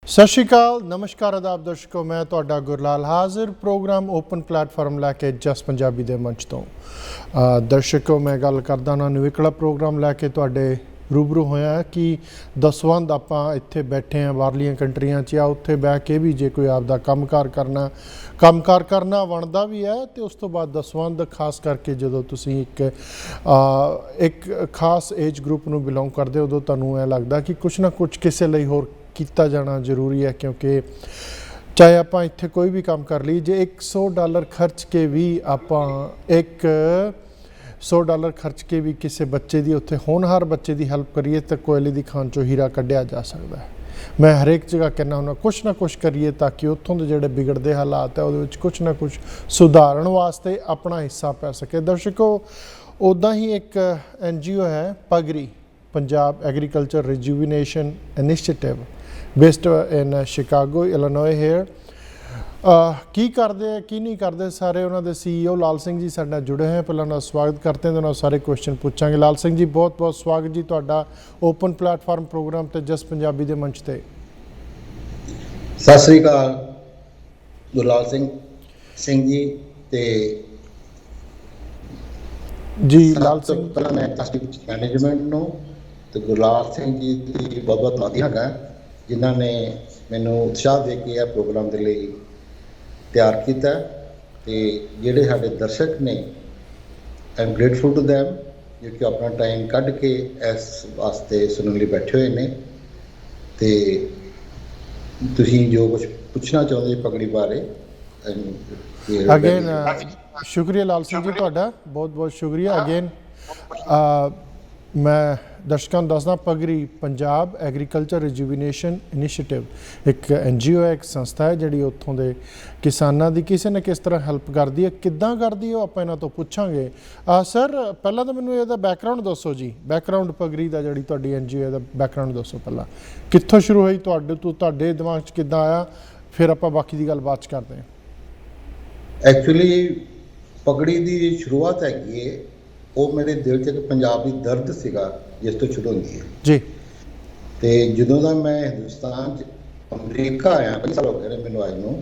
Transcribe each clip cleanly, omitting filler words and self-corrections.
ਸਤਿ ਸ਼੍ਰੀ ਅਕਾਲ, ਨਮਸਕਾਰ, ਆਦਾਬ ਦਰਸ਼ਕੋ। ਮੈਂ ਤੁਹਾਡਾ ਗੁਰਲਾਲ ਹਾਜ਼ਰ ਪ੍ਰੋਗਰਾਮ ਓਪਨ ਪਲੈਟਫਾਰਮ ਲੈ ਕੇ ਜਸ ਪੰਜਾਬੀ ਦੇ ਮੰਚ ਤੋਂ। ਦਰਸ਼ਕੋ, ਮੈਂ ਗੱਲ ਕਰਦਾ ਨਾ ਨਿਵੇਕਲਾ ਪ੍ਰੋਗਰਾਮ ਲੈ ਕੇ ਤੁਹਾਡੇ ਰੂਬਰੂ ਹੋਇਆ ਕਿ ਦਸਵੰਧ ਆਪਾਂ ਇੱਥੇ ਬੈਠੇ ਹਾਂ ਬਾਹਰਲੀਆਂ ਕੰਟਰੀਆਂ 'ਚ, ਆ ਉੱਥੇ ਬਹਿ ਕੇ ਵੀ ਜੇ ਕੋਈ ਆਪਦਾ ਕੰਮਕਾਰ ਕਰਨਾ ਬਣਦਾ ਵੀ ਹੈ। ਅਤੇ ਉਸ ਤੋਂ ਬਾਅਦ ਦਸਵੰਧ, ਖਾਸ ਕਰਕੇ ਜਦੋਂ ਤੁਸੀਂ ਇੱਕ ਖਾਸ ਏਜ ਗਰੁੱਪ ਨੂੰ ਬਿਲੋਂਗ ਕਰਦੇ ਹੋ, ਉਦੋਂ ਤੁਹਾਨੂੰ ਇਹ ਲੱਗਦਾ ਕਿ ਕੁਛ ਨਾ ਕੁਛ ਕਿਸੇ ਲਈ ਹੋਰ ਕੀਤਾ ਜਾਣਾ ਜ਼ਰੂਰੀ ਹੈ। ਕਿਉਂਕਿ ਚਾਹੇ ਆਪਾਂ ਇੱਥੇ ਕੋਈ ਵੀ ਕੰਮ ਕਰ ਲਈ, ਜੇ $100 ਖਰਚ ਕੇ ਵੀ ਆਪਾਂ $100 ਖਰਚ ਕੇ ਵੀ ਕਿਸੇ ਬੱਚੇ ਦੀ, ਉੱਥੇ ਹੋਣਹਾਰ ਬੱਚੇ ਦੀ ਹੈਲਪ ਕਰੀਏ ਤਾਂ ਕੋਇਲੇ ਦੀ ਖਾਨ 'ਚੋਂ ਹੀਰਾ ਕੱਢਿਆ ਜਾ ਸਕਦਾ ਹੈ। ਮੈਂ ਹਰੇਕ ਜਗ੍ਹਾ ਕਹਿੰਦਾ ਹੁੰਦਾ ਕੁਛ ਨਾ ਕੁਛ ਕਰੀਏ ਤਾਂ ਕਿ ਉੱਥੋਂ ਦੇ ਜਿਹੜੇ ਵਿਗੜਦੇ ਹਾਲਾਤ ਹੈ ਉਹਦੇ ਵਿੱਚ ਕੁਛ ਨਾ ਕੁਛ ਸੁਧਾਰਨ ਵਾਸਤੇ ਆਪਣਾ ਹਿੱਸਾ ਪੈ ਸਕੇ। ਦਰਸ਼ਕੋ, ਉੱਦਾਂ ਹੀ ਇੱਕ NGO ਹੈ PAGRI, Punjab agriculture rejuvenation initiative, based in Chicago, Illinois here. ਕੀ ਕਰਦੇ ਆ ਕੀ ਨਹੀਂ ਕਰਦੇ, ਸਾਰੇ ਉਹਨਾਂ ਦੇ CEO ਲਾਲ ਸਿੰਘ ਜੀ ਸਾਡੇ ਨਾਲ ਜੁੜੇ ਹੋਏ। ਪਹਿਲਾਂ ਉਹਨਾਂ ਦਾ ਸਵਾਗਤ ਕਰਦੇ ਹਾਂ, ਉਹਨਾਂ ਸਾਰੇ ਕੁਐਸਚਨ ਪੁੱਛਾਂਗੇ। ਲਾਲ ਸਿੰਘ ਜੀ, ਬਹੁਤ ਬਹੁਤ ਸਵਾਗਤ ਜੀ ਤੁਹਾਡਾ ਓਪਨ ਪਲੈਟਫਾਰਮ ਪ੍ਰੋਗਰਾਮ ਤੇ ਜਸ ਪੰਜਾਬੀ ਦੇ ਮੰਚ ਤੇ। ਸਤਿ ਸ੍ਰੀ ਅਕਾਲ ਗੁਰਲਾਲ ਸਿੰਘ ਜੀ ਤੇ ਜੀ ਲਾਲ ਸਿੰਘ। ਪਹਿਲਾਂ ਮੈਂ ਐਸਟੀਪੀ ਮੈਨੇਜਮੈਂਟ ਨੂੰ ਤੇ ਗੁਰਲਾਲ ਸਿੰਘ ਜੀ ਦੀ ਬਹੁਤ ਬਹੁਤ ਧੰਨਵਾਦੀ ਹੈਗਾ, ਜਿਨ੍ਹਾਂ ਨੇ ਮੈਨੂੰ ਉਤਸ਼ਾਹ ਦੇ ਕੇ ਇਹ ਪ੍ਰੋਗਰਾਮ ਦੇ ਲਈ ਤਿਆਰ ਕੀਤਾ। ਤੇ ਜਿਹੜੇ ਸਾਡੇ ਦਰਸ਼ਕ ਨੇ, I am grateful to them, ਜੋ ਕਿ ਆਪਣਾ ਟਾਈਮ ਕੱਢ ਕੇ ਇਸ ਵਾਸਤੇ ਸੁਣਨ ਲਈ ਬੈਠੇ ਹੋਏ ਨੇ। ਤੇ ਤੁਸੀਂ ਜੋ ਕੁਝ ਪੁੱਛਣਾ ਚਾਹੁੰਦੇ ਪਗੜੀ ਬਾਰੇ, ਅਗੇਨ ਸ਼ੁਕਰੀਆ ਲਾਲ ਸਿੰਘ ਜੀ, ਤੁਹਾਡਾ ਬਹੁਤ ਬਹੁਤ ਸ਼ੁਕਰੀਆ ਅਗੇਨ। ਮੈਂ ਦਰਸ਼ਕਾਂ ਨੂੰ ਦੱਸਦਾ, ਪਗਰੀ ਪੰਜਾਬ ਐਗਰੀਕਲਚਰ ਰਿਜੂਵੀਨੇਸ਼ਨ ਇਨੀਸ਼ੀਏਟਿਵ ਇੱਕ NGO ਹੈ, ਇੱਕ ਸੰਸਥਾ ਹੈ ਜਿਹੜੀ ਉੱਥੋਂ ਦੇ ਕਿਸਾਨਾਂ ਦੀ ਕਿਸੇ ਨਾ ਕਿਸ ਤਰ੍ਹਾਂ ਹੈਲਪ ਕਰਦੀ ਹੈ। ਕਿੱਦਾਂ ਕਰਦੀ ਹੈ ਉਹ ਆਪਾਂ ਇਹਨਾਂ ਤੋਂ ਪੁੱਛਾਂਗੇ। ਸਰ, ਪਹਿਲਾਂ ਤਾਂ ਮੈਨੂੰ ਇਹਦਾ ਬੈਕਗਰਾਊਂਡ ਦੱਸੋ ਜੀ, ਬੈਕਗਰਾਊਂਡ ਪਗਰੀ ਦਾ, ਜਿਹੜੀ ਤੁਹਾਡੀ NGO ਦਾ ਬੈਕਗਰਾਊਂਡ ਦੱਸੋ। ਪਹਿਲਾਂ ਕਿੱਥੋਂ ਸ਼ੁਰੂ ਹੋਈ, ਤੁਹਾਡੇ ਦਿਮਾਗ 'ਚ ਕਿੱਦਾਂ ਆਇਆ, ਫਿਰ ਆਪਾਂ ਬਾਕੀ ਦੀ ਗੱਲ ਬਾਅਦ 'ਚ ਕਰਦੇ ਹਾਂ। ਐਕਚੁਅਲੀ ਪਗੜੀ ਦੀ ਸ਼ੁਰੂਆਤ ਹੈਗੀ ਹੈ, ਉਹ ਮੇਰੇ ਦਿਲ 'ਚ ਇੱਕ ਪੰਜਾਬੀ ਦਰਦ ਸੀਗਾ ਜਿਸ ਤੋਂ ਸ਼ੁਰੂ ਹੁੰਦੀ ਹੈ ਜੀ। ਤੇ ਜਦੋਂ ਦਾ ਮੈਂ ਹਿੰਦੁਸਤਾਨ 'ਚ ਅਮਰੀਕਾ ਆਇਆ, 20 ਸਾਲ ਹੋ ਗਏ ਨੇ ਮੈਨੂੰ ਆਏ ਨੂੰ,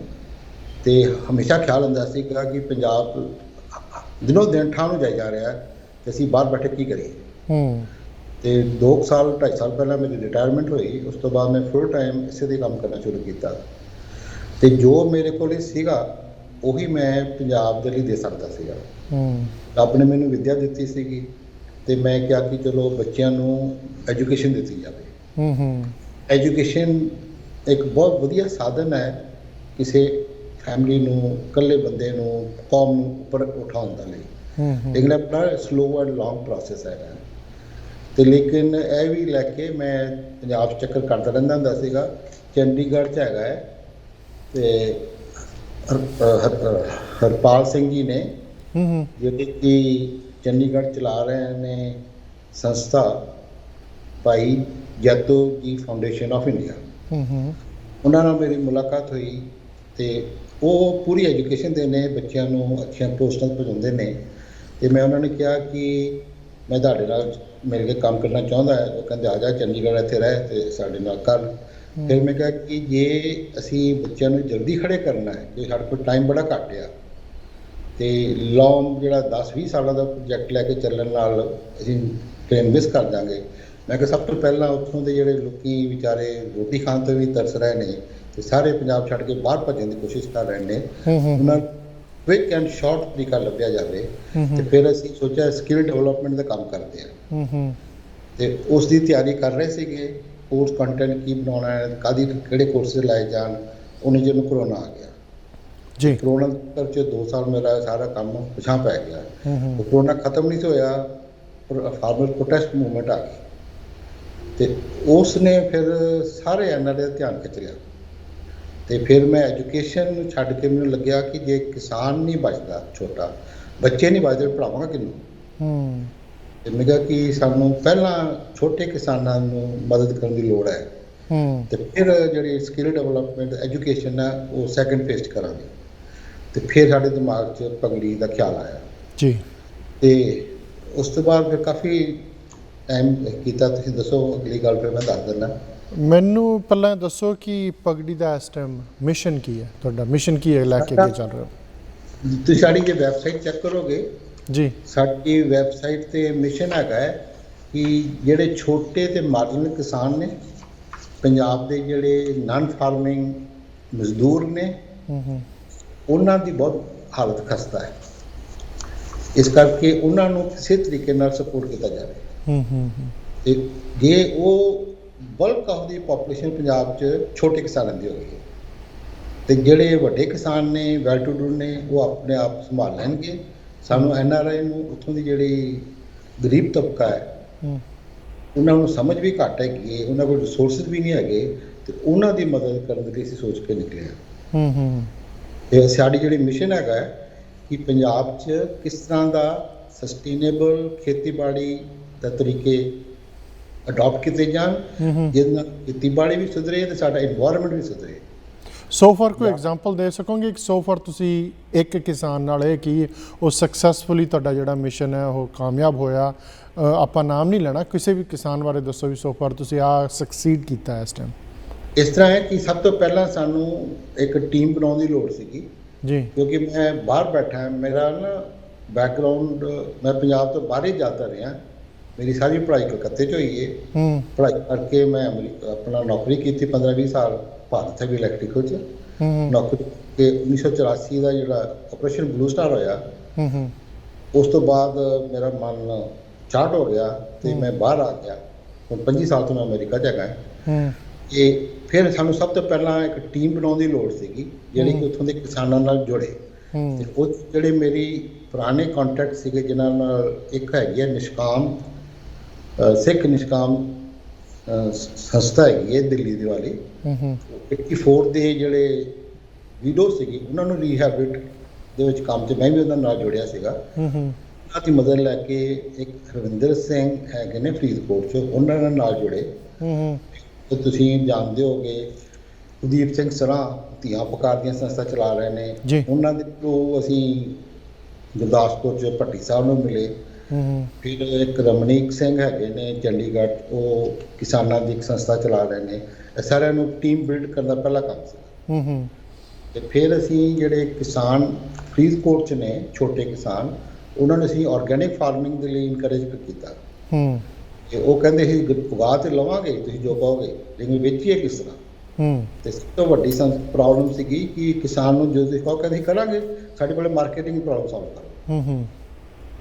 ਤੇ ਹਮੇਸ਼ਾ ਖਿਆਲ ਹੁੰਦਾ ਸੀਗਾ ਕਿ ਪੰਜਾਬ ਦਿਨੋਂ ਦਿਨ ਠਾਹ ਨੂੰ ਜਾਈ ਜਾ ਰਿਹਾ ਤੇ ਅਸੀਂ ਬਾਹਰ ਬੈਠੇ ਕੀ ਕਰੀਏ। ਤੇ 2 ਸਾਲ 2.5 ਸਾਲ ਪਹਿਲਾਂ ਮੇਰੀ ਰਿਟਾਇਰਮੈਂਟ ਹੋਈ। ਉਸ ਤੋਂ ਬਾਅਦ ਮੈਂ ਫੁੱਲ ਟਾਈਮ ਇਸੇ ਦੇ ਕੰਮ ਕਰਨਾ ਸ਼ੁਰੂ ਕੀਤਾ, ਤੇ ਜੋ ਮੇਰੇ ਕੋਲ ਸੀਗਾ ਉਹੀ ਮੈਂ ਪੰਜਾਬ ਦੇ ਲਈ ਦੇ ਸਕਦਾ ਸੀਗਾ। ਰੱਬ ਨੇ ਮੈਨੂੰ ਵਿੱਦਿਆ ਦਿੱਤੀ ਸੀਗੀ, ਤੇ ਮੈਂ ਕਿਹਾ ਕਿ ਚਲੋ ਬੱਚਿਆਂ ਨੂੰ ਐਜੂਕੇਸ਼ਨ ਦਿੱਤੀ ਜਾਵੇ। ਐਜੂਕੇਸ਼ਨ ਇੱਕ ਬਹੁਤ ਵਧੀਆ ਸਾਧਨ ਹੈ ਕਿਸੇ ਫੈਮਿਲੀ ਨੂੰ, ਇਕੱਲੇ ਬੰਦੇ ਨੂੰ, ਕੌਮ ਨੂੰ ਉੱਪਰ ਉਠਾਉਣ ਦਾ ਲਈ। ਲੇਕਿਨ ਆਪਣਾ ਸਲੋ ਐਂਡ ਲੌਂਗ ਪ੍ਰੋਸੈਸ ਹੈਗਾ। ਤੇ ਲੇਕਿਨ ਇਹ ਵੀ ਲੈ ਕੇ ਮੈਂ ਪੰਜਾਬ 'ਚ ਚੱਕਰ ਕਰਦਾ ਰਹਿੰਦਾ ਹੁੰਦਾ ਸੀਗਾ। ਚੰਡੀਗੜ੍ਹ 'ਚ ਹੈਗਾ ਹੈ, ਤੇ ਹਰਪਾਲ ਸਿੰਘ ਜੀ ਨੇ, ਜਿਹੜੇ ਕਿ ਚੰਡੀਗੜ੍ਹ ਚਲਾ ਰਹੇ ਨੇ ਸੰਸਥਾ ਭਾਈ ਜੈਤੋ ਜੀ ਫਾਊਂਡੇਸ਼ਨ ਆਫ ਇੰਡੀਆ। ਉਹਨਾਂ ਨਾਲ ਮੇਰੀ ਮੁਲਾਕਾਤ ਹੋਈ, ਤੇ ਉਹ ਪੂਰੀ ਐਜੂਕੇਸ਼ਨ ਦੇ ਨੇ, ਬੱਚਿਆਂ ਨੂੰ ਅੱਛੀਆਂ ਪੋਸਟਾਂ 'ਤੇ ਪਹੁੰਚਾਉਂਦੇ ਨੇ। ਤੇ ਮੈਂ ਉਹਨਾਂ ਨੇ ਕਿਹਾ ਕਿ ਮੈਂ ਤੁਹਾਡੇ ਨਾਲ ਮਿਲ ਕੇ ਕੰਮ ਕਰਨਾ ਚਾਹੁੰਦਾ ਹੈ। ਉਹ ਕਹਿੰਦੇ ਆ ਜਾ ਚੰਡੀਗੜ੍ਹ, ਇੱਥੇ ਰਹਿ ਤੇ ਸਾਡੇ ਨਾਲ ਕਰ। ਫਿਰ ਮੈਂ ਕਿਹਾ ਕਿ ਜੇ ਅਸੀਂ ਬੱਚਿਆਂ ਨੂੰ ਜਲਦੀ ਖੜੇ ਕਰਨਾ ਹੈ, ਕਿ ਸਾਡੇ ਕੋਲ ਟਾਈਮ ਬੜਾ ਘੱਟ ਆ, ਤੇ ਲੌਂਗ ਜਿਹੜਾ 10-20 ਸਾਲਾਂ ਦਾ ਪ੍ਰੋਜੈਕਟ ਲੈ ਕੇ ਚੱਲਣ ਨਾਲ ਅਸੀਂ ਟਾਈਮ ਮਿਸ ਕਰ ਦਾਂਗੇ। ਮੈਂ ਕਿਹਾ ਸਭ ਤੋਂ ਪਹਿਲਾਂ ਉੱਥੋਂ ਦੇ ਜਿਹੜੇ ਲੋਕੀ ਵਿਚਾਰੇ ਰੋਟੀ ਖਾਣ ਤੋਂ ਵੀ ਤਰਸ ਰਹੇ ਨੇ, ਤੇ ਸਾਰੇ ਪੰਜਾਬ ਛੱਡ ਕੇ ਬਾਹਰ ਭੱਜਣ ਦੀ ਕੋਸ਼ਿਸ਼ ਕਰ ਰਹੇ ਨੇ, ਉਹਨਾਂ ਕੁਇਕ ਐਂਡ ਸ਼ਾਰਟ ਤਰੀਕਾ ਲੱਭਿਆ ਜਾਵੇ। ਤੇ ਫਿਰ ਅਸੀਂ ਸੋਚਿਆ ਸਕਿੱਲ ਡਿਵੈਲਪਮੈਂਟ ਦਾ ਕੰਮ ਕਰਦੇ ਹਾਂ, ਤੇ ਉਸ ਦੀ ਤਿਆਰੀ ਕਰ ਰਹੇ ਸੀਗੇ। ਕੋਰਸ ਕੰਟੈਂਟ ਕੀ ਬਣਾਉਣਾ ਹੈ, ਕਿਹੜੇ ਕੋਰਸਿਸ ਲਾਏ ਜਾਣ। ਉਹਨੇ ਜਦੋਂ ਕਰੋਨਾ ਆ ਗਿਆ ਜੀ, ਕਰੋਨਾ ਕਰਕੇ 2 ਸਾਲ ਮੇਰਾ ਸਾਰਾ ਕੰਮ ਪਿਛਾਂ ਪੈ ਗਿਆ। ਕਰੋਨਾ ਖਤਮ ਨਹੀਂ ਸੀ ਹੋਇਆ, ਪਰ ਫਾਰਮਰ ਪ੍ਰੋਟੈਸਟ ਮੂਵਮੈਂਟ ਆ ਗਈ, ਤੇ ਉਸ ਨੇ ਫਿਰ ਸਾਰੇ NRA ਦਾ ਧਿਆਨ ਖਿੱਚ ਲਿਆ। ਤੇ ਫਿਰ ਮੈਂ ਐਜੂਕੇਸ਼ਨ ਨੂੰ ਛੱਡ ਕੇ ਮੈਨੂੰ ਲੱਗਿਆ ਕਿ ਜੇ ਕਿਸਾਨ ਨਹੀਂ ਬਚਦਾ, ਛੋਟਾ ਬੱਚੇ ਨਹੀਂ ਬਚਦੇ, ਪੜ੍ਹਾਵਾਂਗਾ ਕਿਹਨੂੰ। ਤੇ ਮੈਂ ਕਿਹਾ ਕਿ ਸਾਨੂੰ ਪਹਿਲਾਂ ਛੋਟੇ ਕਿਸਾਨਾਂ ਨੂੰ ਮਦਦ ਕਰਨ ਦੀ ਲੋੜ ਹੈ, ਤੇ ਫਿਰ ਜਿਹੜੀ ਸਕਿੱਲ ਡਿਵੈਲਪਮੈਂਟ ਐਜੂਕੇਸ਼ਨ ਹੈ ਉਹ ਸੈਕੰਡ ਫੇਜ਼ 'ਚ ਕਰਾਂਗੇ। ਤੇ ਫਿਰ ਸਾਡੇ ਦਿਮਾਗ 'ਚ ਪਗੜੀ ਦਾ ਖਿਆਲ ਆਇਆ ਜੀ। ਤੇ ਉਸ ਤੋਂ ਬਾਅਦ ਫਿਰ ਕਾਫੀ ਟਾਈਮ ਕੀਤਾ। ਤੁਸੀਂ ਦੱਸੋ ਅਗਲੀ ਗੱਲ, ਫਿਰ ਮੈਂ ਦੱਸ ਦਿੰਦਾ। ਮੈਨੂੰ ਪਹਿਲਾਂ ਇਹ ਦੱਸੋ ਕਿ ਪਗੜੀ ਦਾ ਇਸ ਟਾਈਮ ਮਿਸ਼ਨ ਕੀ ਹੈ, ਤੁਹਾਡਾ ਮਿਸ਼ਨ ਕੀ ਹੈ, ਲੈ ਕੇ ਅੱਗੇ ਚੱਲ ਰਹੇ ਹੋ? ਤੁਸੀਂ ਸਾਡੀ ਜੇ ਵੈਬਸਾਈਟ ਚੈੱਕ ਕਰੋਗੇ, ਜੀ ਸਾਡੀ ਵੈਬਸਾਈਟ ਤੇ ਮਿਸ਼ਨ ਹੈਗਾ ਹੈ ਕਿ ਜਿਹੜੇ ਛੋਟੇ ਤੇ ਮਾਰਜਨਲ ਕਿਸਾਨ ਨੇ, ਪੰਜਾਬ ਦੇ ਜਿਹੜੇ ਨਾਨ ਫਾਰਮਿੰਗ ਮਜ਼ਦੂਰ ਨੇ, ਉਹਨਾਂ ਦੀ ਬਹੁਤ ਹਾਲਤ ਖਸਤਾ ਹੈ। ਇਸ ਕਰਕੇ ਉਹਨਾਂ ਨੂੰ ਕਿਸੇ ਤਰੀਕੇ ਨਾਲ ਸਪੋਰਟ ਕੀਤਾ ਜਾਵੇ। ਤੇ ਜੇ ਉਹ ਬਲਕ ਆਫ ਦੀ ਪੋਪੂਲੇਸ਼ਨ ਪੰਜਾਬ 'ਚ ਛੋਟੇ ਕਿਸਾਨਾਂ ਦੀ ਹੋ ਗਈ ਹੈ, ਤੇ ਜਿਹੜੇ ਵੱਡੇ ਕਿਸਾਨ ਨੇ, ਵੈਲ ਟੂ ਡੂ ਨੇ, ਉਹ ਆਪਣੇ ਆਪ ਸੰਭਾਲ ਲੈਣਗੇ। ਸਾਨੂੰ NRI ਨੂੰ, ਉੱਥੋਂ ਦੀ ਜਿਹੜੀ ਗਰੀਬ ਤਬਕਾ ਹੈ, ਉਹਨਾਂ ਨੂੰ ਸਮਝ ਵੀ ਘੱਟ ਹੈਗੀ ਹੈ, ਉਹਨਾਂ ਕੋਲ ਰਿਸੋਰਸਿਸ ਵੀ ਨਹੀਂ ਹੈਗੇ, ਤੇ ਉਹਨਾਂ ਦੀ ਮਦਦ ਕਰਨ ਲਈ ਅਸੀਂ ਸੋਚ ਕੇ ਨਿਕਲੇ ਹਾਂ। ਤੇ ਸਾਡੀ ਜਿਹੜੀ ਮਿਸ਼ਨ ਹੈਗਾ ਹੈ ਕਿ ਪੰਜਾਬ 'ਚ ਕਿਸ ਤਰ੍ਹਾਂ ਦਾ ਸਸਟੇਨੇਬਲ ਖੇਤੀਬਾੜੀ ਦਾ ਤਰੀਕੇ ਅਡਾਪਟ ਕੀਤੇ ਜਾਣ, ਜਿਹਦੇ ਨਾਲ ਖੇਤੀਬਾੜੀ ਵੀ ਸੁਧਰੇ ਤੇ ਸਾਡਾ ਇਨਵਾਇਰਨਮੈਂਟ ਵੀ ਸੁਧਰੇ। ਸੋ ਫਾਰ ਕੋਈ ਐਗਜ਼ਾਮਪਲ ਦੇ ਸਕੋਗੇ ਕਿ ਸੋ ਫਾਰ ਤੁਸੀਂ ਇੱਕ ਕਿਸਾਨ ਨਾਲ ਇਹ ਕਿ ਉਹ ਸਕਸੈਸਫੁਲੀ ਤੁਹਾਡਾ ਜਿਹੜਾ ਮਿਸ਼ਨ ਹੈ ਉਹ ਕਾਮਯਾਬ ਹੋਇਆ, ਆਪਾਂ ਨਾਮ ਨਹੀਂ ਲੈਣਾ, ਕਿਸੇ ਵੀ ਕਿਸਾਨ ਬਾਰੇ ਦੱਸੋ ਵੀ ਸੋ ਫਾਰ ਤੁਸੀਂ ਆ ਸਕਸੀਡ ਕੀਤਾ ਇਸ ਟਾਈਮ? ਇਸ ਤਰ੍ਹਾਂ ਹੈ ਕਿ ਸਭ ਤੋਂ ਪਹਿਲਾਂ ਸਾਨੂੰ ਇੱਕ ਟੀਮ ਬਣਾਉਣ ਦੀ ਲੋੜ ਸੀਗੀ ਜੀ, ਕਿਉਂਕਿ ਮੈਂ ਬਾਹਰ ਬੈਠਾ, ਮੇਰਾ ਨਾ ਬੈਕਗਰਾਉਂਡ, ਮੈਂ ਪੰਜਾਬ ਤੋਂ ਬਾਹਰ ਹੀ ਜਾਂਦਾ ਰਿਹਾ। ਮੇਰੀ ਸਾਰੀ ਪੜ੍ਹਾਈ ਕਲਕੱਤੇ 'ਚ ਹੋਈ ਹੈ। ਪੜ੍ਹਾਈ ਕਰਕੇ ਮੈਂ ਆਪਣਾ ਨੌਕਰੀ ਕੀਤੀ 15-20 ਸਾਲ ਭਾਰਤ ਹੈਵੀ ਇਲੈਕਟ੍ਰੀਕਲ 'ਚ ਨੌਕਰੀ ਕੇ 1984 ਦਾ ਜਿਹੜਾ ਆਪਰੇਸ਼ਨ ਬਲੂ ਸਟਾਰ ਹੋਇਆ, ਉਸ ਤੋਂ ਬਾਅਦ ਮੇਰਾ ਮਨ ਚਾਰਟ ਹੋ ਗਿਆ ਤੇ ਮੈਂ ਬਾਹਰ ਆ ਗਿਆ। ਹੁਣ 25 ਸਾਲ ਤੋਂ ਮੈਂ ਅਮਰੀਕਾ 'ਚ ਹੈਗਾ। ਇਹ ਫਿਰ ਸਾਨੂੰ ਸਭ ਤੋਂ ਪਹਿਲਾਂ ਇੱਕ ਟੀਮ ਬਣਾਉਣ ਦੀ ਲੋੜ ਸੀਗੀ ਜਿਹੜੀ ਕਿ ਉੱਥੋਂ ਦੇ ਕਿਸਾਨਾਂ ਨਾਲ ਜੁੜੇ। ਤੇ ਉਹ ਜਿਹੜੇ ਮੇਰੀ ਪੁਰਾਣੇ ਕੰਟੈਕਟ ਸੀਗੇ, ਜਿਨ੍ਹਾਂ ਨਾਲ ਇੱਕ ਹੈਗੀ ਹੈ ਨਿਸ਼ਕਾਮ, ਸਿੱਖ ਨਿਸ਼ਕਾਮ ਸੰਸਥਾ ਹੈਗੀ ਹੈ ਦਿੱਲੀ ਦੀ ਵਾਲੀ, 84 ਦੇ ਜਿਹੜੇ ਵੀਡੋ ਸੀਗੀ ਉਹਨਾਂ ਨੂੰ ਰੀਹੈਬਿਲਿਟ ਦੇ ਵਿੱਚ ਕੰਮ 'ਚ ਮੈਂ ਵੀ ਉਹਨਾਂ ਨਾਲ ਜੁੜਿਆ ਸੀਗਾ। ਉਹਨਾਂ ਦੀ ਮਦਦ ਲੈ ਕੇ ਇੱਕ ਹਰਵਿੰਦਰ ਸਿੰਘ ਹੈਗੇ ਨੇ ਫਰੀਦਕੋਟ 'ਚ, ਉਹਨਾਂ ਨਾਲ ਜੁੜੇ। ਤੇ ਤੁਸੀਂ ਜਾਣਦੇ ਹੋਗੇ ਕੁਲਦੀਪ ਸਿੰਘ ਸਰਾਂ ਧੀਆਂ ਪੁਕਾਰ ਦੀਆਂ ਸੰਸਥਾ ਚਲਾ ਰਹੇ ਨੇ, ਉਹਨਾਂ ਦੇ ਤੋਂ ਅਸੀਂ ਗੁਰਦਾਸਪੁਰ 'ਚ ਭੱਟੀ ਸਾਹਿਬ ਨੂੰ ਮਿਲੇ। ਫਿਰ ਇੱਕ ਰਮਨੀਕ ਸਿੰਘ ਹੈਗੇ ਨੇ ਚੰਡੀਗੜ੍ਹ, ਉਹ ਕਿਸਾਨਾਂ ਦੀ ਇੱਕ ਸੰਸਥਾ ਚਲਾ ਰਹੇ ਨੇ। ਇਹ ਸਾਰਿਆਂ ਨੂੰ ਟੀਮ ਬਿਲਡ ਕਰਨ ਦਾ ਪਹਿਲਾ ਕੰਮ ਸੀ। ਤੇ ਫਿਰ ਅਸੀਂ ਜਿਹੜੇ ਕਿਸਾਨ ਫਰੀਦਕੋਟ 'ਚ ਨੇ, ਛੋਟੇ ਕਿਸਾਨ, ਉਹਨਾਂ ਨੂੰ ਅਸੀਂ ਆਰਗੈਨਿਕ ਫਾਰਮਿੰਗ ਦੇ ਲਈ ਇਨਕਰੇਜ ਕੀਤਾ। ਤੇ ਉਹ ਕਹਿੰਦੇ ਸੀ ਉਗਾ ਤੇ ਲਵਾਂਗੇ ਤੁਸੀਂ ਜੋ ਕਹੋਗੇ, ਲੇਕਿਨ ਵੇਚੀਏ ਕਿਸ ਤਰ੍ਹਾਂ। ਤੇ ਸਭ ਤੋਂ ਵੱਡੀ ਪ੍ਰੋਬਲਮ ਸੀਗੀ ਕਿ ਕਿਸਾਨ ਨੂੰ ਜੋ ਤੁਸੀਂ ਕਹੋ ਕਹਿੰਦੇ ਕਰਾਂਗੇ, ਸਾਡੇ ਕੋਲ ਮਾਰਕੀਟਿੰਗ ਪ੍ਰੋਬਲਮ ਸੋਲਵ ਕਰੋ।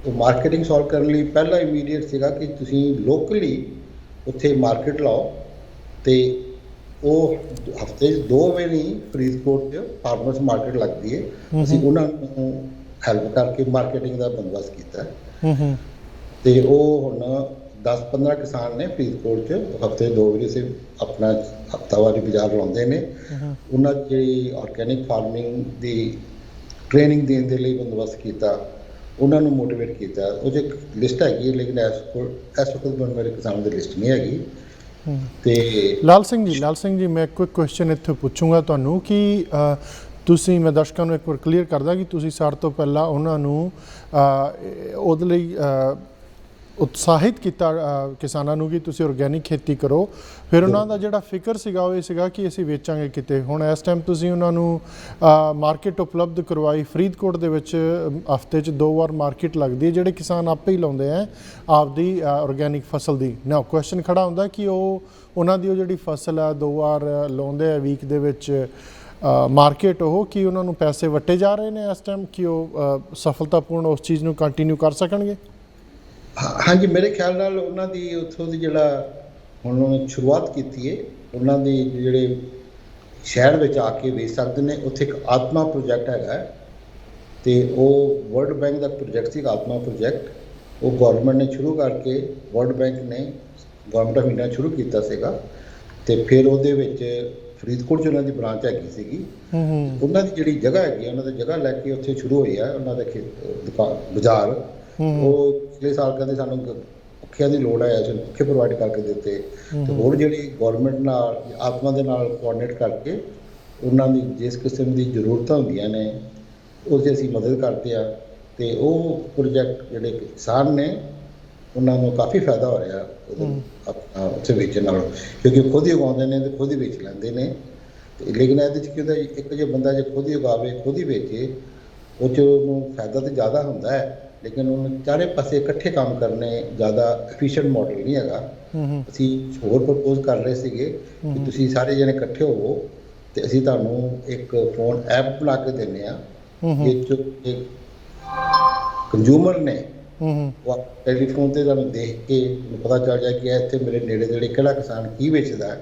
ਉਹ ਮਾਰਕੀਟਿੰਗ ਸੋਲਵ ਕਰਨ ਲਈ ਪਹਿਲਾ ਇਮੀਡੀਏਟ ਸੀਗਾ ਕਿ ਤੁਸੀਂ ਲੋਕਲੀ ਉੱਥੇ ਮਾਰਕੀਟ ਲਾਓ। ਤੇ ਉਹ ਹਫਤੇ 'ਚ 2 ਵਾਰੀ ਫਰੀਦਕੋਟ 'ਚ ਫਾਰਮਰਸ ਮਾਰਕੀਟ ਲੱਗਦੀ ਹੈ, ਅਸੀਂ ਉਹਨਾਂ ਨੂੰ ਹੈਲਪ ਕਰਕੇ ਮਾਰਕੀਟਿੰਗ ਦਾ ਬੰਦੋਬਸਤ ਕੀਤਾ। ਤੇ ਉਹ ਹੁਣ 10-15 ਕਿਸਾਨ ਨੇ ਫਰੀਦਕੋਟ 'ਚ, ਹਫਤੇ 2 ਵਾਰੀ ਅਸੀਂ ਆਪਣਾ ਹਫਤਾਵਾਰੀ ਬਾਜ਼ਾਰ ਲਾਉਂਦੇ ਨੇ। ਉਹਨਾਂ ਜਿਹੜੀ ਆਰਗੈਨਿਕ ਫਾਰਮਿੰਗ ਦੀ ਟ੍ਰੇਨਿੰਗ ਦੇਣ ਦੇ ਲਈ ਬੰਦੋਬਸਤ ਕੀਤਾ, ਉਹਨਾਂ ਨੂੰ ਮੋਟੀਵੇਟ ਕੀਤਾ। ਉਹ 'ਚ ਇੱਕ ਲਿਸਟ ਹੈਗੀ, ਲੇਕਿਨ ਇਸ ਵਕਤ ਮੇਰੇ ਕਿਸਾਨਾਂ ਦੀ ਲਿਸਟ ਨਹੀਂ ਹੈਗੀ। ਤੇ ਲਾਲ ਸਿੰਘ ਜੀ, ਮੈਂ ਇੱਕ ਕੁਐਸਚਨ ਇੱਥੇ ਪੁੱਛੂੰਗਾ ਤੁਹਾਨੂੰ ਕਿ ਤੁਸੀਂ, ਮੈਂ ਦਰਸ਼ਕਾਂ ਨੂੰ ਇੱਕ ਵਾਰ ਕਲੀਅਰ ਕਰਦਾ ਕਿ ਤੁਸੀਂ ਸਾਡੇ ਤੋਂ ਪਹਿਲਾਂ ਉਹਨਾਂ ਨੂੰ ਉਹਦੇ ਲਈ ਉਤਸ਼ਾਹਿਤ ਕੀਤਾ ਕਿਸਾਨਾਂ ਨੂੰ ਕਿ ਤੁਸੀਂ ਆਰਗੈਨਿਕ ਖੇਤੀ ਕਰੋ। ਫਿਰ ਉਹਨਾਂ ਦਾ ਜਿਹੜਾ ਫਿਕਰ ਸੀਗਾ ਉਹ ਇਹ ਸੀਗਾ ਕਿ ਅਸੀਂ ਵੇਚਾਂਗੇ ਕਿਤੇ। ਹੁਣ ਇਸ ਟਾਈਮ ਤੁਸੀਂ ਉਹਨਾਂ ਨੂੰ ਮਾਰਕੀਟ ਉਪਲਬਧ ਕਰਵਾਈ। ਫਰੀਦਕੋਟ ਦੇ ਵਿੱਚ ਹਫਤੇ 'ਚ 2 ਵਾਰ ਮਾਰਕੀਟ ਲੱਗਦੀ ਹੈ, ਜਿਹੜੇ ਕਿਸਾਨ ਆਪੇ ਹੀ ਲਾਉਂਦੇ ਹੈ ਆਪਦੀ ਆਰਗੈਨਿਕ ਫਸਲ ਦੀ। ਨਾ ਕੁਐਸਚਨ ਖੜਾ ਹੁੰਦਾ ਕਿ ਉਹਨਾਂ ਦੀ ਉਹ ਜਿਹੜੀ ਫਸਲ ਹੈ 2 ਵਾਰ ਲਾਉਂਦੇ ਆ ਵੀਕ ਦੇ ਵਿੱਚ ਮਾਰਕੀਟ, ਉਹ ਕੀ ਉਹਨਾਂ ਨੂੰ ਪੈਸੇ ਵੱਟੇ ਜਾ ਰਹੇ ਨੇ ਇਸ ਟਾਈਮ ਕਿ ਉਹ ਸਫਲਤਾਪੂਰਨ ਉਸ ਚੀਜ਼ ਨੂੰ ਕੰਟੀਨਿਊ ਕਰ ਸਕਣਗੇ? ਹਾਂਜੀ, ਮੇਰੇ ਖਿਆਲ ਨਾਲ ਉਹਨਾਂ ਦੀ ਉੱਥੋਂ ਦੀ ਜਿਹੜਾ ਹੁਣ ਉਹਨਾਂ ਨੇ ਸ਼ੁਰੂਆਤ ਕੀਤੀ ਹੈ, ਉਹਨਾਂ ਦੇ ਜਿਹੜੇ ਸ਼ਹਿਰ ਵਿੱਚ ਆ ਕੇ ਵੇਚ ਸਕਦੇ ਨੇ। ਉੱਥੇ ਇੱਕ ਆਤਮਾ ਪ੍ਰੋਜੈਕਟ ਹੈਗਾ, ਤੇ ਉਹ ਵਰਲਡ ਬੈਂਕ ਦਾ ਪ੍ਰੋਜੈਕਟ ਸੀ, ਆਤਮਾ ਪ੍ਰੋਜੈਕਟ। ਉਹ ਗਵਰਨਮੈਂਟ ਨੇ ਸ਼ੁਰੂ ਕਰਕੇ, ਵਰਲਡ ਬੈਂਕ ਨੇ ਗਵਰਨਮੈਂਟ ਆਫ ਇੰਡੀਆ ਸ਼ੁਰੂ ਕੀਤਾ ਸੀਗਾ। ਤੇ ਫਿਰ ਉਹਦੇ ਵਿੱਚ ਫਰੀਦਕੋਟ 'ਚ ਉਹਨਾਂ ਦੀ ਬ੍ਰਾਂਚ ਹੈਗੀ ਸੀਗੀ। ਉਹਨਾਂ ਦੀ ਜਿਹੜੀ ਜਗ੍ਹਾ ਹੈਗੀ, ਉਹਨਾਂ ਦੀ ਜਗ੍ਹਾ ਲੈ ਕੇ ਉੱਥੇ ਸ਼ੁਰੂ ਹੋਈ ਆ ਉਹਨਾਂ ਦੇ ਬਾਜ਼ਾਰ। ਉਹ ਪਿਛਲੇ ਸਾਲ ਕਹਿੰਦੇ ਸਾਨੂੰ ਪੱਖਿਆਂ ਦੀ ਲੋੜ ਹੈ, ਅਸੀਂ ਪੱਖੇ ਪ੍ਰੋਵਾਈਡ ਕਰਕੇ ਦਿੱਤੇ। ਤੇ ਹੋਰ ਜਿਹੜੀ ਗਵਰਨਮੈਂਟ ਨਾਲ ਆਤਮਾ ਦੇ ਨਾਲ ਕੋਆਰਡੀਨੇਟ ਕਰਕੇ ਉਹਨਾਂ ਦੀ ਜਿਸ ਕਿਸਮ ਦੀ ਜ਼ਰੂਰਤਾਂ ਹੁੰਦੀਆਂ ਨੇ ਉਸ ਦੀ ਅਸੀਂ ਮਦਦ ਕਰਦੇ ਆ। ਤੇ ਉਹ ਪ੍ਰੋਜੈਕਟ ਜਿਹੜੇ ਕਿਸਾਨ ਨੇ ਉਹਨਾਂ ਨੂੰ ਕਾਫੀ ਫਾਇਦਾ ਹੋ ਰਿਹਾ ਆਪਣਾ ਉੱਥੇ ਵੇਚਣ ਨਾਲੋਂ, ਕਿਉਂਕਿ ਖੁਦ ਹੀ ਉਗਾਉਂਦੇ ਨੇ ਅਤੇ ਖੁਦ ਹੀ ਵੇਚ ਲੈਂਦੇ ਨੇ। ਅਤੇ ਲੇਕਿਨ ਇਹਦੇ 'ਚ ਕੀ ਹੁੰਦਾ, ਇੱਕ ਜੇ ਬੰਦਾ ਜੇ ਖੁਦ ਹੀ ਉਗਾਵੇ, ਖੁਦ ਹੀ ਵੇਚੇ, ਉਹ 'ਚ ਉਹਨੂੰ ਫਾਇਦਾ ਤਾਂ ਜ਼ਿਆਦਾ ਹੁੰਦਾ ਹੈ, ਲੇਕਿਨ ਉਹਨੂੰ ਚਾਰੇ ਪਾਸੇ ਇਕੱਠੇ ਕੰਮ ਕਰਨੇ ਜ਼ਿਆਦਾ ਐਫੀਸ਼ੀਐਂਟ ਮਾਡਲ ਨਹੀਂ ਹੈਗਾ। ਅਸੀਂ ਹੋਰ ਪ੍ਰਪੋਜ਼ ਕਰ ਰਹੇ ਸੀਗੇ ਕਿ ਤੁਸੀਂ ਸਾਰੇ ਜਣੇ ਇਕੱਠੇ ਹੋਵੋ ਅਤੇ ਅਸੀਂ ਤੁਹਾਨੂੰ ਇੱਕ ਫੋਨ ਐਪ ਬਣਾ ਕੇ ਦਿੰਦੇ ਹਾਂ, ਜਿਸ 'ਚ ਕੰਜ਼ਿਊਮਰ ਨੇ ਉਹ ਟੈਲੀਫੋਨ 'ਤੇ ਤੁਹਾਨੂੰ ਦੇਖ ਕੇ ਪਤਾ ਚੱਲ ਜਾਏ ਕਿ ਇੱਥੇ ਮੇਰੇ ਨੇੜੇ ਤੇੜੇ ਕਿਹੜਾ ਕਿਸਾਨ ਕੀ ਵੇਚਦਾ ਹੈ,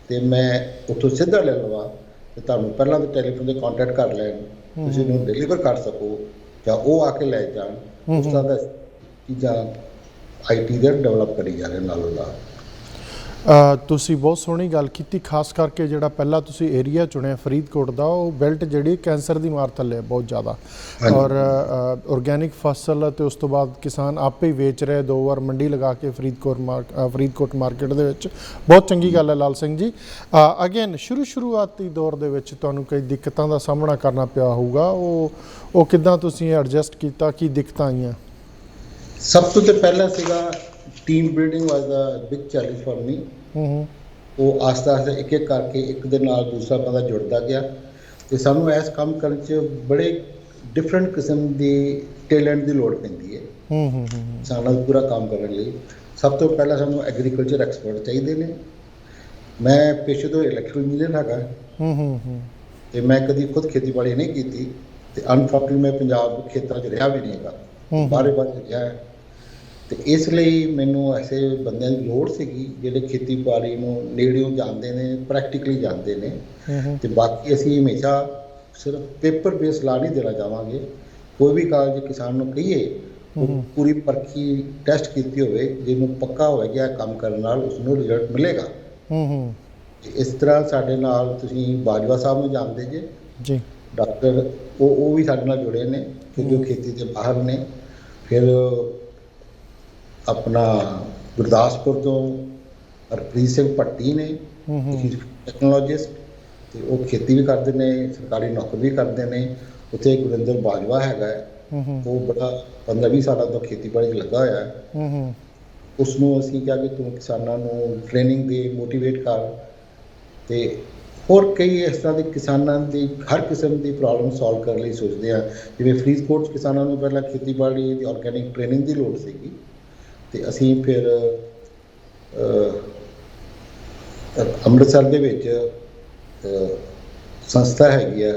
ਅਤੇ ਮੈਂ ਉੱਥੋਂ ਸਿੱਧਾ ਲੈ ਲਵਾਂ ਅਤੇ ਤੁਹਾਨੂੰ ਪਹਿਲਾਂ ਤਾਂ ਟੈਲੀਫੋਨ 'ਤੇ ਕੰਟੈਕਟ ਕਰ ਲੈਣ, ਤੁਸੀਂ ਉਹਨੂੰ ਡਿਲੀਵਰ ਕਰ ਸਕੋ ਜਾਂ ਉਹ ਆ ਕੇ ਲੈ ਜਾਣ। ਉਸ ਤਰ੍ਹਾਂ ਦਾ ਚੀਜ਼ਾਂ IT ਦੇ ਡਿਵੈਲਪ ਕਰੀ ਜਾ ਰਹੇ ਨਾਲੋਂ ਨਾਲ। ਤੁਸੀਂ ਬਹੁਤ ਸੋਹਣੀ ਗੱਲ ਕੀਤੀ, ਖਾਸ ਕਰਕੇ ਜਿਹੜਾ ਪਹਿਲਾਂ ਤੁਸੀਂ ਏਰੀਆ ਚੁਣਿਆ ਫਰੀਦਕੋਟ ਦਾ, ਉਹ ਬੈਲਟ ਜਿਹੜੀ ਕੈਂਸਰ ਦੀ ਮਾਰ ਥੱਲੇ ਬਹੁਤ ਜ਼ਿਆਦਾ, ਔਰ ਔਰਗੈਨਿਕ ਫਸਲ ਅਤੇ ਉਸ ਤੋਂ ਬਾਅਦ ਕਿਸਾਨ ਆਪੇ ਹੀ ਵੇਚ ਰਹੇ, 2 ਵਾਰ ਮੰਡੀ ਲਗਾ ਕੇ ਫਰੀਦਕੋਟ ਮਾਰਕੀਟ ਦੇ ਵਿੱਚ। ਬਹੁਤ ਚੰਗੀ ਗੱਲ ਹੈ ਲਾਲ ਸਿੰਘ ਜੀ। ਅਗੇਨ ਸ਼ੁਰੂਆਤੀ ਦੌਰ ਦੇ ਵਿੱਚ ਤੁਹਾਨੂੰ ਕਈ ਦਿੱਕਤਾਂ ਦਾ ਸਾਹਮਣਾ ਕਰਨਾ ਪਿਆ ਹੋਊਗਾ, ਉਹ ਕਿੱਦਾਂ ਤੁਸੀਂ ਐਡਜਸਟ ਕੀਤਾ, ਕੀ ਦਿੱਕਤਾਂ ਆਈਆਂ? ਸਭ ਤੋਂ ਪਹਿਲਾਂ ਸੀਗਾ team building was the big challenge for me. ਉਹ ਆਸਤਾ ਇੱਕ ਇੱਕ ਕਰਕੇ ਇੱਕ ਦੇ ਨਾਲ ਦੂਸਰਾ ਬੰਦਾ ਜੁੜਦਾ ਗਿਆ, ਅਤੇ ਸਾਨੂੰ ਇਸ ਕੰਮ ਕਰਨ 'ਚ ਬੜੇ ਡਿਫਰੈਂਟ ਕਿਸਮ ਦੀ ਟੈਲੈਂਟ ਦੀ ਲੋੜ ਪੈਂਦੀ ਹੈ ਕਿਸਾਨਾਂ ਦਾ ਪੂਰਾ ਕੰਮ ਕਰਨ ਲਈ। ਸਭ ਤੋਂ ਪਹਿਲਾਂ ਸਾਨੂੰ ਐਗਰੀਕਲਚਰ ਐਕਸਪਰਟ ਚਾਹੀਦੇ ਨੇ। ਮੈਂ ਪੇਸ਼ੇ ਤੋਂ ਇਲੈਕਟ੍ਰੀਕਲ ਇੰਜੀਨੀਅਰ ਹੈਗਾ, ਅਤੇ ਮੈਂ ਕਦੀ ਖੁਦ ਖੇਤੀਬਾੜੀ ਨਹੀਂ ਕੀਤੀ, ਅਤੇ ਅਨਫੋਰਚੂਨੇਟਲੀ ਮੈਂ ਪੰਜਾਬ ਖੇਤਾਂ 'ਚ ਰਿਹਾ ਵੀ ਨਹੀਂ ਹੈਗਾ, ਬਾਹਰੇ ਰਿਹਾ ਹੈ। ਅਤੇ ਇਸ ਲਈ ਮੈਨੂੰ ਐਸੇ ਬੰਦਿਆਂ ਦੀ ਲੋੜ ਸੀਗੀ ਜਿਹੜੇ ਖੇਤੀਬਾੜੀ ਨੂੰ ਨੇੜਿਓਂ ਜਾਣਦੇ ਨੇ, ਪ੍ਰੈਕਟੀਕਲੀ ਜਾਣਦੇ ਨੇ। ਅਤੇ ਬਾਕੀ ਅਸੀਂ ਹਮੇਸ਼ਾ ਸਿਰਫ ਪੇਪਰ ਬੇਸ ਸਲਾਹ ਨਹੀਂ ਦੇਣਾ ਚਾਹਾਂਗੇ। ਕੋਈ ਵੀ ਕਾਗਜ਼ ਕਿਸਾਨ ਨੂੰ ਕਹੀਏ, ਉਹ ਪੂਰੀ ਪਰਖੀ ਟੈਸਟ ਕੀਤੀ ਹੋਵੇ, ਜਿਹਨੂੰ ਪੱਕਾ ਹੋਵੇ ਕਿ ਇਹ ਕੰਮ ਕਰਨ ਨਾਲ ਉਸਨੂੰ ਰਿਜ਼ਲਟ ਮਿਲੇਗਾ। ਇਸ ਤਰ੍ਹਾਂ ਸਾਡੇ ਨਾਲ ਤੁਸੀਂ ਬਾਜਵਾ ਸਾਹਿਬ ਨੂੰ ਜਾਣਦੇ ਜੇ, ਡਾਕਟਰ, ਉਹ ਵੀ ਸਾਡੇ ਨਾਲ ਜੁੜੇ ਨੇ ਕਿਉਂਕਿ ਉਹ ਖੇਤੀ ਦੇ ਬਾਹਰ ਨੇ। ਫਿਰ ਆਪਣਾ ਗੁਰਦਾਸਪੁਰ ਤੋਂ ਹਰਪ੍ਰੀਤ ਸਿੰਘ ਭੱਟੀ ਨੇ, ਟੈਕਨੋਲੋਜਿਸਟ, ਅਤੇ ਉਹ ਖੇਤੀ ਵੀ ਕਰਦੇ ਨੇ, ਸਰਕਾਰੀ ਨੌਕਰੀ ਵੀ ਕਰਦੇ ਨੇ। ਉੱਥੇ ਗੁਰਿੰਦਰ ਬਾਜਵਾ ਹੈਗਾ, ਉਹ ਬੜਾ 15-20 ਸਾਲਾਂ ਤੋਂ ਖੇਤੀਬਾੜੀ 'ਚ ਲੱਗਾ ਹੋਇਆ ਹੈ। ਉਸ ਨੂੰ ਅਸੀਂ ਕਿਹਾ ਕਿ ਤੂੰ ਕਿਸਾਨਾਂ ਨੂੰ ਟ੍ਰੇਨਿੰਗ ਦੇ, ਮੋਟੀਵੇਟ ਕਰ, ਅਤੇ ਹੋਰ ਕਈ ਇਸ ਤਰ੍ਹਾਂ ਦੇ ਕਿਸਾਨਾਂ ਦੀ ਹਰ ਕਿਸਮ ਦੀ ਪ੍ਰੋਬਲਮ ਸੋਲਵ ਕਰਨ ਲਈ ਸੋਚਦੇ ਹਾਂ। ਜਿਵੇਂ ਫਰੀਦਕੋਟ 'ਚ ਕਿਸਾਨਾਂ ਨੂੰ ਪਹਿਲਾਂ ਖੇਤੀਬਾੜੀ ਦੀ ਆਰਗੈਨਿਕ ਟ੍ਰੇਨਿੰਗ ਦੀ ਲੋੜ ਸੀਗੀ, ਅਤੇ ਅਸੀਂ ਫਿਰ ਅੰਮ੍ਰਿਤਸਰ ਦੇ ਵਿੱਚ ਸੰਸਥਾ ਹੈਗੀ ਆ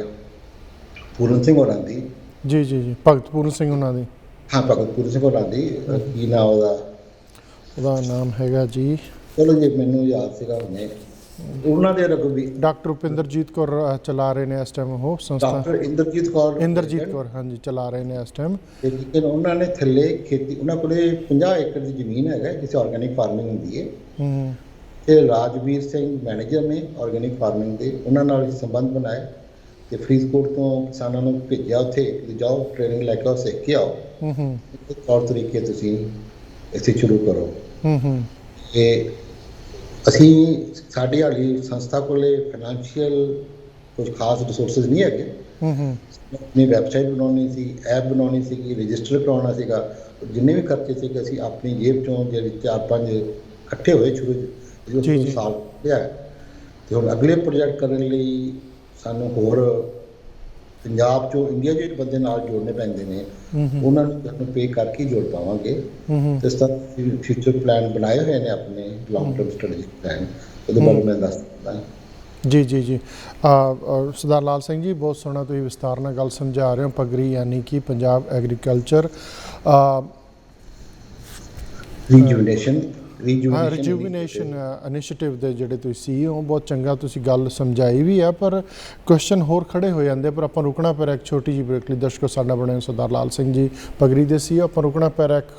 ਪੂਰਨ ਸਿੰਘ ਹੋਰਾਂ ਦੀ। ਜੀ ਭਗਤ ਪੂਰਨ ਸਿੰਘ ਉਹਨਾਂ ਦੀ। ਹਾਂ, ਭਗਤ ਪੂਰਨ ਸਿੰਘ ਹੋਰਾਂ ਦੀ। ਕੀ ਨਾਮ ਉਹਦਾ ਨਾਮ ਹੈਗਾ ਜੀ, ਚਲੋ ਜੀ ਮੈਨੂੰ ਯਾਦ ਸੀਗਾ ਹੁਣੇ। ਉਹਨਾਂ ਦੇ ਰਘਵੀ ਡਾਕਟਰ ਉਪਿੰਦਰਜੀਤ ਕੌਰ ਚਲਾ ਰਹੇ ਨੇ ਇਸ ਟਾਈਮ ਉਹ ਸੰਸਥਾ। ਡਾਕਟਰ ਇੰਦਰਜੀਤ ਕੌਰ ਹਾਂਜੀ ਚਲਾ ਰਹੇ ਨੇ ਇਸ ਟਾਈਮ। ਤੇ ਲੇਕਿਨ ਉਹਨਾਂ ਨੇ ਥੱਲੇ ਖੇਤੀ, ਉਹਨਾਂ ਕੋਲੇ 50 ਏਕੜ ਦੀ ਜ਼ਮੀਨ ਹੈਗਾ ਜਿੱਥੇ ਆਰਗੈਨਿਕ ਫਾਰਮਿੰਗ ਹੁੰਦੀ ਹੈ। ਤੇ ਰਾਜਵੀਰ ਸਿੰਘ ਮੈਨੇਜਰ ਨੇ ਆਰਗੈਨਿਕ ਫਾਰਮਿੰਗ ਦੇ, ਉਹਨਾਂ ਨਾਲ ਹੀ ਸੰਬੰਧ ਬਣਾਏ ਤੇ ਫਰੀਦਕੋਟ ਤੋਂ ਕਿਸਾਨਾਂ ਨੂੰ ਭੇਜਿਆ ਉੱਥੇ, ਜਾਓ ਟ੍ਰੇਨਿੰਗ ਲੈ ਕੇ ਆਓ, ਸਿੱਖ ਕੇ ਆਓ, ਤੌਰ ਤਰੀਕੇ ਤੁਸੀਂ ਇੱਥੇ ਸ਼ੁਰੂ ਕਰੋ। ਇਹ ਅਸੀਂ ਸਾਡੀ ਹਾਲੀ ਸੰਸਥਾ ਕੋਲੇ ਫਾਈਨੈਂਸ਼ੀਅਲ ਕੁਝ ਖਾਸ ਰਿਸੋਰਸਿਸ ਨਹੀਂ ਹੈਗੇ। ਆਪਣੀ ਵੈਬਸਾਈਟ ਬਣਾਉਣੀ ਸੀ, ਐਪ ਬਣਾਉਣੀ ਸੀਗੀ, ਰਜਿਸਟਰ ਕਰਾਉਣਾ ਸੀਗਾ, ਜਿੰਨੇ ਵੀ ਖਰਚੇ ਸੀਗੇ ਅਸੀਂ ਆਪਣੀ ਜੇਬ 'ਚੋਂ ਜਿਹੜੇ 4-5 ਇਕੱਠੇ ਹੋਏ ਸ਼ੁਰੂ ਸਾਲ ਪਿਆ। ਅਤੇ ਹੁਣ ਅਗਲੇ ਪ੍ਰੋਜੈਕਟ ਕਰਨ ਲਈ ਸਾਨੂੰ ਹੋਰ ਪੰਜਾਬ 'ਚੋਂ, ਇੰਡੀਆ 'ਚ ਬੰਦੇ ਨਾਲ ਜੋੜਨੇ ਪੈਂਦੇ ਨੇ, ਉਹਨਾਂ ਨੂੰ ਸਾਨੂੰ ਪੇ ਕਰਕੇ ਜੋੜ ਪਾਵਾਂਗੇ। ਅਤੇ ਇਸ ਤਰ੍ਹਾਂ ਫਿਊਚਰ ਪਲਾਨ ਬਣਾਏ ਹੋਏ ਨੇ ਆਪਣੇ, ਲੌਂਗ ਟਰਮ ਸਟ੍ਰੈਟੇਜਿਕ ਪਲਾਨ, ਉਹਦੇ ਬਾਰੇ ਮੈਂ ਦੱਸ ਦਿੰਦਾ। ਜੀ ਸਰਦਾਰ ਲਾਲ ਸਿੰਘ ਜੀ, ਬਹੁਤ ਸੋਹਣਾ ਤੁਸੀਂ ਵਿਸਤਾਰ ਨਾਲ ਗੱਲ ਸਮਝਾ ਰਹੇ ਹੋ। ਪਗਰੀ ਯਾਨੀ ਕਿ ਪੰਜਾਬ ਐਗਰੀਕਲਚਰ ਰਿਜੂਵੀਨੇਸ਼ਨ ਇਨੀਸ਼ੀਏਟਿਵ ਦੇ ਜਿਹੜੇ ਤੁਸੀਂ CEO ਹੋ, ਬਹੁਤ ਚੰਗਾ ਤੁਸੀਂ ਗੱਲ ਸਮਝਾਈ ਵੀ ਹੈ, ਪਰ ਕੁਐਸਚਨ ਹੋਰ ਖੜੇ ਹੋ ਜਾਂਦੇ। ਪਰ ਆਪਾਂ ਰੁਕਣਾ ਪੈ ਰਿਹਾ ਇੱਕ ਛੋਟੀ ਜਿਹੀ ਬ੍ਰੇਕ ਲਈ। ਦਰਸ਼ਕੋ, ਸਾਡਾ ਬਣੇ ਹੋ ਸਰਦਾਰ ਲਾਲ ਸਿੰਘ ਜੀ ਪਗਰੀ ਦੇ CEO। ਆਪਾਂ ਰੁਕਣਾ ਪੈ ਰਿਹਾ ਇੱਕ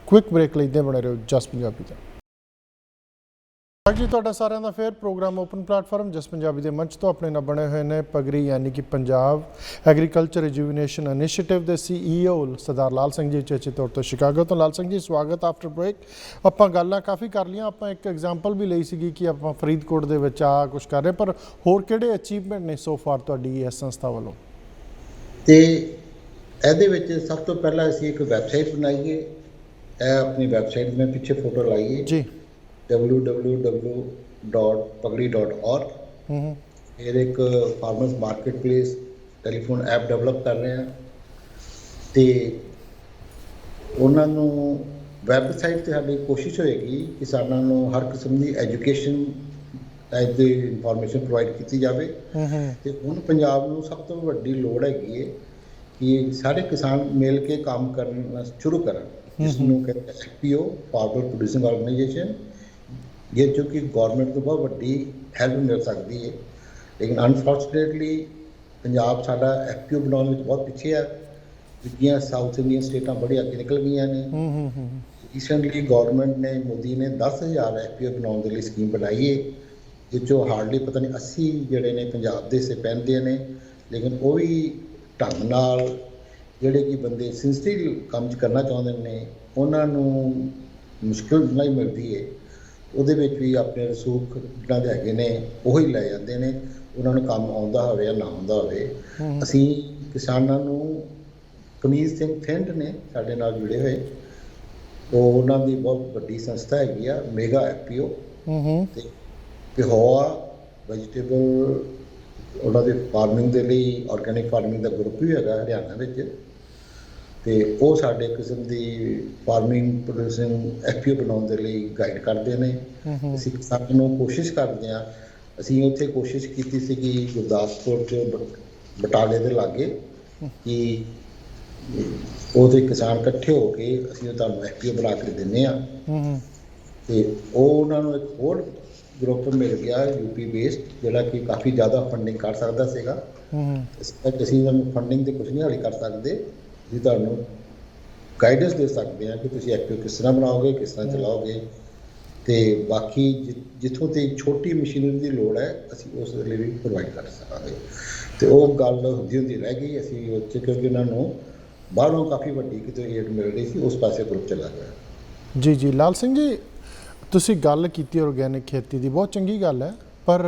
ਕੁਇਕ ਬ੍ਰੇਕ ਲਈ। ਇੱਦਾਂ ਬਣੇ ਰਹੋ ਜਸ ਪੰਜਾਬੀ ਦਾ। ਜੀ ਤੁਹਾਡਾ ਸਾਰਿਆਂ ਦਾ ਫਿਰ ਪ੍ਰੋਗਰਾਮ ਓਪਨ ਪਲੇਟਫਾਰਮ ਜਸ ਪੰਜਾਬੀ ਦੇ ਮੰਚ ਤੋਂ ਆਪਣੇ ਨਾਲ ਬਣੇ ਹੋਏ ਨੇ ਪਗਰੀ ਯਾਨੀ ਕਿ ਪੰਜਾਬ ਐਗਰੀਕਲਚਰ ਰਿਜੂਵੀਨੇਸ਼ਨ ਇਨੀਸ਼ੀਏਟਿਵ ਦੇ CEO ਸਰਦਾਰ ਲਾਲ ਸਿੰਘ ਜੀ, ਉਚੇਚੇ ਤੌਰ ਤੋਂ ਸ਼ਿਕਾਗੋ ਤੋਂ। ਲਾਲ ਸਿੰਘ ਜੀ, ਸਵਾਗਤ ਆਫਟਰ ਬ੍ਰੇਕ। ਆਪਾਂ ਗੱਲਾਂ ਕਾਫੀ ਕਰ ਲਈਆਂ, ਆਪਾਂ ਇੱਕ ਐਗਜ਼ਾਮਪਲ ਵੀ ਲਈ ਸੀਗੀ ਕਿ ਆਪਾਂ ਫਰੀਦਕੋਟ ਦੇ ਵਿੱਚ ਆ ਕੁਛ ਕਰ ਰਹੇ, ਪਰ ਹੋਰ ਕਿਹੜੇ ਅਚੀਵਮੈਂਟ ਨੇ ਸੋ ਫਾਰ ਤੁਹਾਡੀ ਇਸ ਸੰਸਥਾ ਵੱਲੋਂ? ਅਤੇ ਇਹਦੇ ਵਿੱਚ ਸਭ ਤੋਂ ਪਹਿਲਾਂ ਅਸੀਂ ਇੱਕ ਵੈਬਸਾਈਟ ਬਣਾਈਏ ਇਹ ਆਪਣੀ ਵੈਬਸਾਈਟ ਮੈਂ ਪਿੱਛੇ ਫੋਟੋ ਲਾਈ ਹੈ ਜੀ। www.pagdi.org। ਇਹ ਇੱਕ farmers market place telephone app develop ਕਰ ਰਹੇ ਹਾਂ ਤੇ ਉਹਨਾਂ ਨੂੰ ਵੈਬਸਾਈਟ 'ਤੇ ਸਾਡੀ ਕੋਸ਼ਿਸ਼ ਹੋਏਗੀ ਕਿਸਾਨਾਂ ਨੂੰ ਹਰ ਕਿਸਮ ਦੀ ਐਜੂਕੇਸ਼ਨ ਟਾਈਪ ਦੀ ਇਨਫੋਰਮੇਸ਼ਨ ਪ੍ਰੋਵਾਈਡ ਕੀਤੀ ਜਾਵੇ। ਤੇ ਹੁਣ ਪੰਜਾਬ ਨੂੰ ਸਭ ਤੋਂ ਵੱਡੀ ਲੋੜ ਹੈਗੀ ਹੈ ਕਿ ਸਾਰੇ ਕਿਸਾਨ ਮਿਲ ਕੇ ਕੰਮ ਕਰਨਾ ਸ਼ੁਰੂ ਕਰਨ, ਜਿਸ ਨੂੰ ਕਹਿੰਦੇ FPO, ਫਾਰਮਰ ਪ੍ਰੋਡਿਊਸਿੰਗ ਆਰਗੇਨਾਈਜੇਸ਼ਨ, ਜਿਸ 'ਚੋਂ ਕਿ ਗੌਰਮੈਂਟ ਤੋਂ ਬਹੁਤ ਵੱਡੀ ਹੈਲਪ ਮਿਲ ਸਕਦੀ ਹੈ। ਲੇਕਿਨ ਅਨਫੋਰਚੂਨੇਟਲੀ ਪੰਜਾਬ ਸਾਡਾ FPO ਬਣਾਉਣ ਵਿੱਚ ਬਹੁਤ ਪਿੱਛੇ ਆ। ਦੂਜੀਆਂ ਸਾਊਥ ਇੰਡੀਅਨ ਸਟੇਟਾਂ ਬੜੀ ਅੱਗੇ ਨਿਕਲ ਗਈਆਂ ਨੇ। ਰੀਸੈਂਟਲੀ ਗੌਰਮੈਂਟ ਨੇ, ਮੋਦੀ ਨੇ 10,000 FPO ਬਣਾਉਣ ਦੇ ਲਈ ਸਕੀਮ ਬਣਾਈ ਹੈ, ਜਿਸ 'ਚੋਂ ਹਾਰਡਲੀ ਪਤਾ ਨਹੀਂ 80 ਜਿਹੜੇ ਨੇ ਪੰਜਾਬ ਦੇ ਹਿੱਸੇ ਪੈਂਦੇ ਨੇ। ਲੇਕਿਨ ਉਹ ਵੀ ਢੰਗ ਨਾਲ ਜਿਹੜੇ ਕਿ ਬੰਦੇ ਸਿੰਸੀਟਿਵ ਕੰਮ 'ਚ ਕਰਨਾ ਚਾਹੁੰਦੇ ਨੇ ਉਹਨਾਂ ਨੂੰ ਮੁਸ਼ਕਿਲ ਨਹੀਂ ਮਿਲਦੀ ਹੈ। ਉਹਦੇ ਵਿੱਚ ਵੀ ਆਪਣੇ ਰਸੂਖ ਜਿਨ੍ਹਾਂ ਦੇ ਹੈਗੇ ਨੇ ਉਹੀ ਲੈ ਜਾਂਦੇ ਨੇ, ਉਹਨਾਂ ਨੂੰ ਕੰਮ ਆਉਂਦਾ ਹੋਵੇ ਜਾਂ ਨਾ ਆਉਂਦਾ ਹੋਵੇ। ਅਸੀਂ ਕਿਸਾਨਾਂ ਨੂੰ, ਕਮੀਜ਼ ਸਿੰਘ ਥਿੰਡ ਨੇ ਸਾਡੇ ਨਾਲ ਜੁੜੇ ਹੋਏ, ਉਹ ਉਹਨਾਂ ਦੀ ਬਹੁਤ ਵੱਡੀ ਸੰਸਥਾ ਹੈਗੀ ਆ ਮੇਗਾ FPO, ਤੇ ਪਿਹੋਆ ਵੈਜੀਟੇਬਲ ਉਹਨਾਂ ਦੇ ਫਾਰਮਿੰਗ ਦੇ ਲਈ ਆਰਗੈਨਿਕ ਫਾਰਮਿੰਗ ਦਾ ਗਰੁੱਪ ਵੀ ਹੈਗਾ ਹਰਿਆਣਾ ਵਿੱਚ, ਤੇ ਉਹ ਸਾਡੇ ਕਿਸਮ ਦੀ ਫਾਰਮਿੰਗ ਪ੍ਰੋਡਿਊਸਿੰਗ FPO ਬਣਾਉਣ ਦੇ ਲਈ ਗਾਈਡ ਕਰਦੇ ਨੇ। ਅਸੀਂ ਕਿਸਾਨਾਂ ਨੂੰ ਕੋਸ਼ਿਸ਼ ਕਰਦੇ ਹਾਂ। ਅਸੀਂ ਉੱਥੇ ਕੋਸ਼ਿਸ਼ ਕੀਤੀ ਸੀਗੀ ਗੁਰਦਾਸਪੁਰ 'ਚ ਬਟਾਲੇ ਦੇ ਲਾਗੇ ਕਿ ਉਹਦੇ ਕਿਸਾਨ ਇਕੱਠੇ ਹੋ ਕੇ ਅਸੀਂ ਤੁਹਾਨੂੰ FPO ਬਣਾ ਕੇ ਦਿੰਦੇ ਹਾਂ, ਤੇ ਉਹ ਉਹਨਾਂ ਨੂੰ ਇੱਕ ਹੋਰ ਗਰੁੱਪ ਮਿਲ ਗਿਆ UP ਬੇਸਡ, ਜਿਹੜਾ ਕਿ ਕਾਫੀ ਜ਼ਿਆਦਾ ਫੰਡਿੰਗ ਕਰ ਸਕਦਾ ਸੀਗਾ। ਇਸ ਕਰਕੇ ਅਸੀਂ ਤੁਹਾਨੂੰ ਫੰਡਿੰਗ 'ਤੇ ਕੁਛ ਨਹੀਂ ਹਾਲੇ ਕਰ ਸਕਦੇ, ਅਸੀਂ ਤੁਹਾਨੂੰ ਗਾਈਡੈਂਸ ਦੇ ਸਕਦੇ ਹਾਂ ਕਿ ਤੁਸੀਂ FPO ਕਿਸ ਤਰ੍ਹਾਂ ਬਣਾਓਗੇ, ਕਿਸ ਤਰ੍ਹਾਂ ਚਲਾਓਗੇ, ਤੇ ਬਾਕੀ ਜਿੱਥੋਂ ਤੇ ਛੋਟੀ ਮਸ਼ੀਨਰੀ ਦੀ ਲੋੜ ਹੈ ਅਸੀਂ ਉਸ ਦੇ ਲਈ ਵੀ ਪ੍ਰੋਵਾਈਡ ਕਰ ਸਕਾਂਗੇ। ਤੇ ਉਹ ਗੱਲ ਹੁੰਦੀ ਰਹਿ ਗਈ। ਅਸੀਂ ਉਹ 'ਚ ਕਿਉਂਕਿ ਉਹਨਾਂ ਨੂੰ ਬਾਹਰੋਂ ਕਾਫੀ ਵੱਡੀ ਕਿਤੇ ਏਡ ਮਿਲ ਰਹੀ ਸੀ, ਉਸ ਪਾਸੇ ਗਰੁੱਪ ਚਲਾ ਗਿਆ। ਜੀ ਲਾਲ ਸਿੰਘ ਜੀ, ਤੁਸੀਂ ਗੱਲ ਕੀਤੀ ਆਰਗੈਨਿਕ ਖੇਤੀ ਦੀ, ਬਹੁਤ ਚੰਗੀ ਗੱਲ ਹੈ, ਪਰ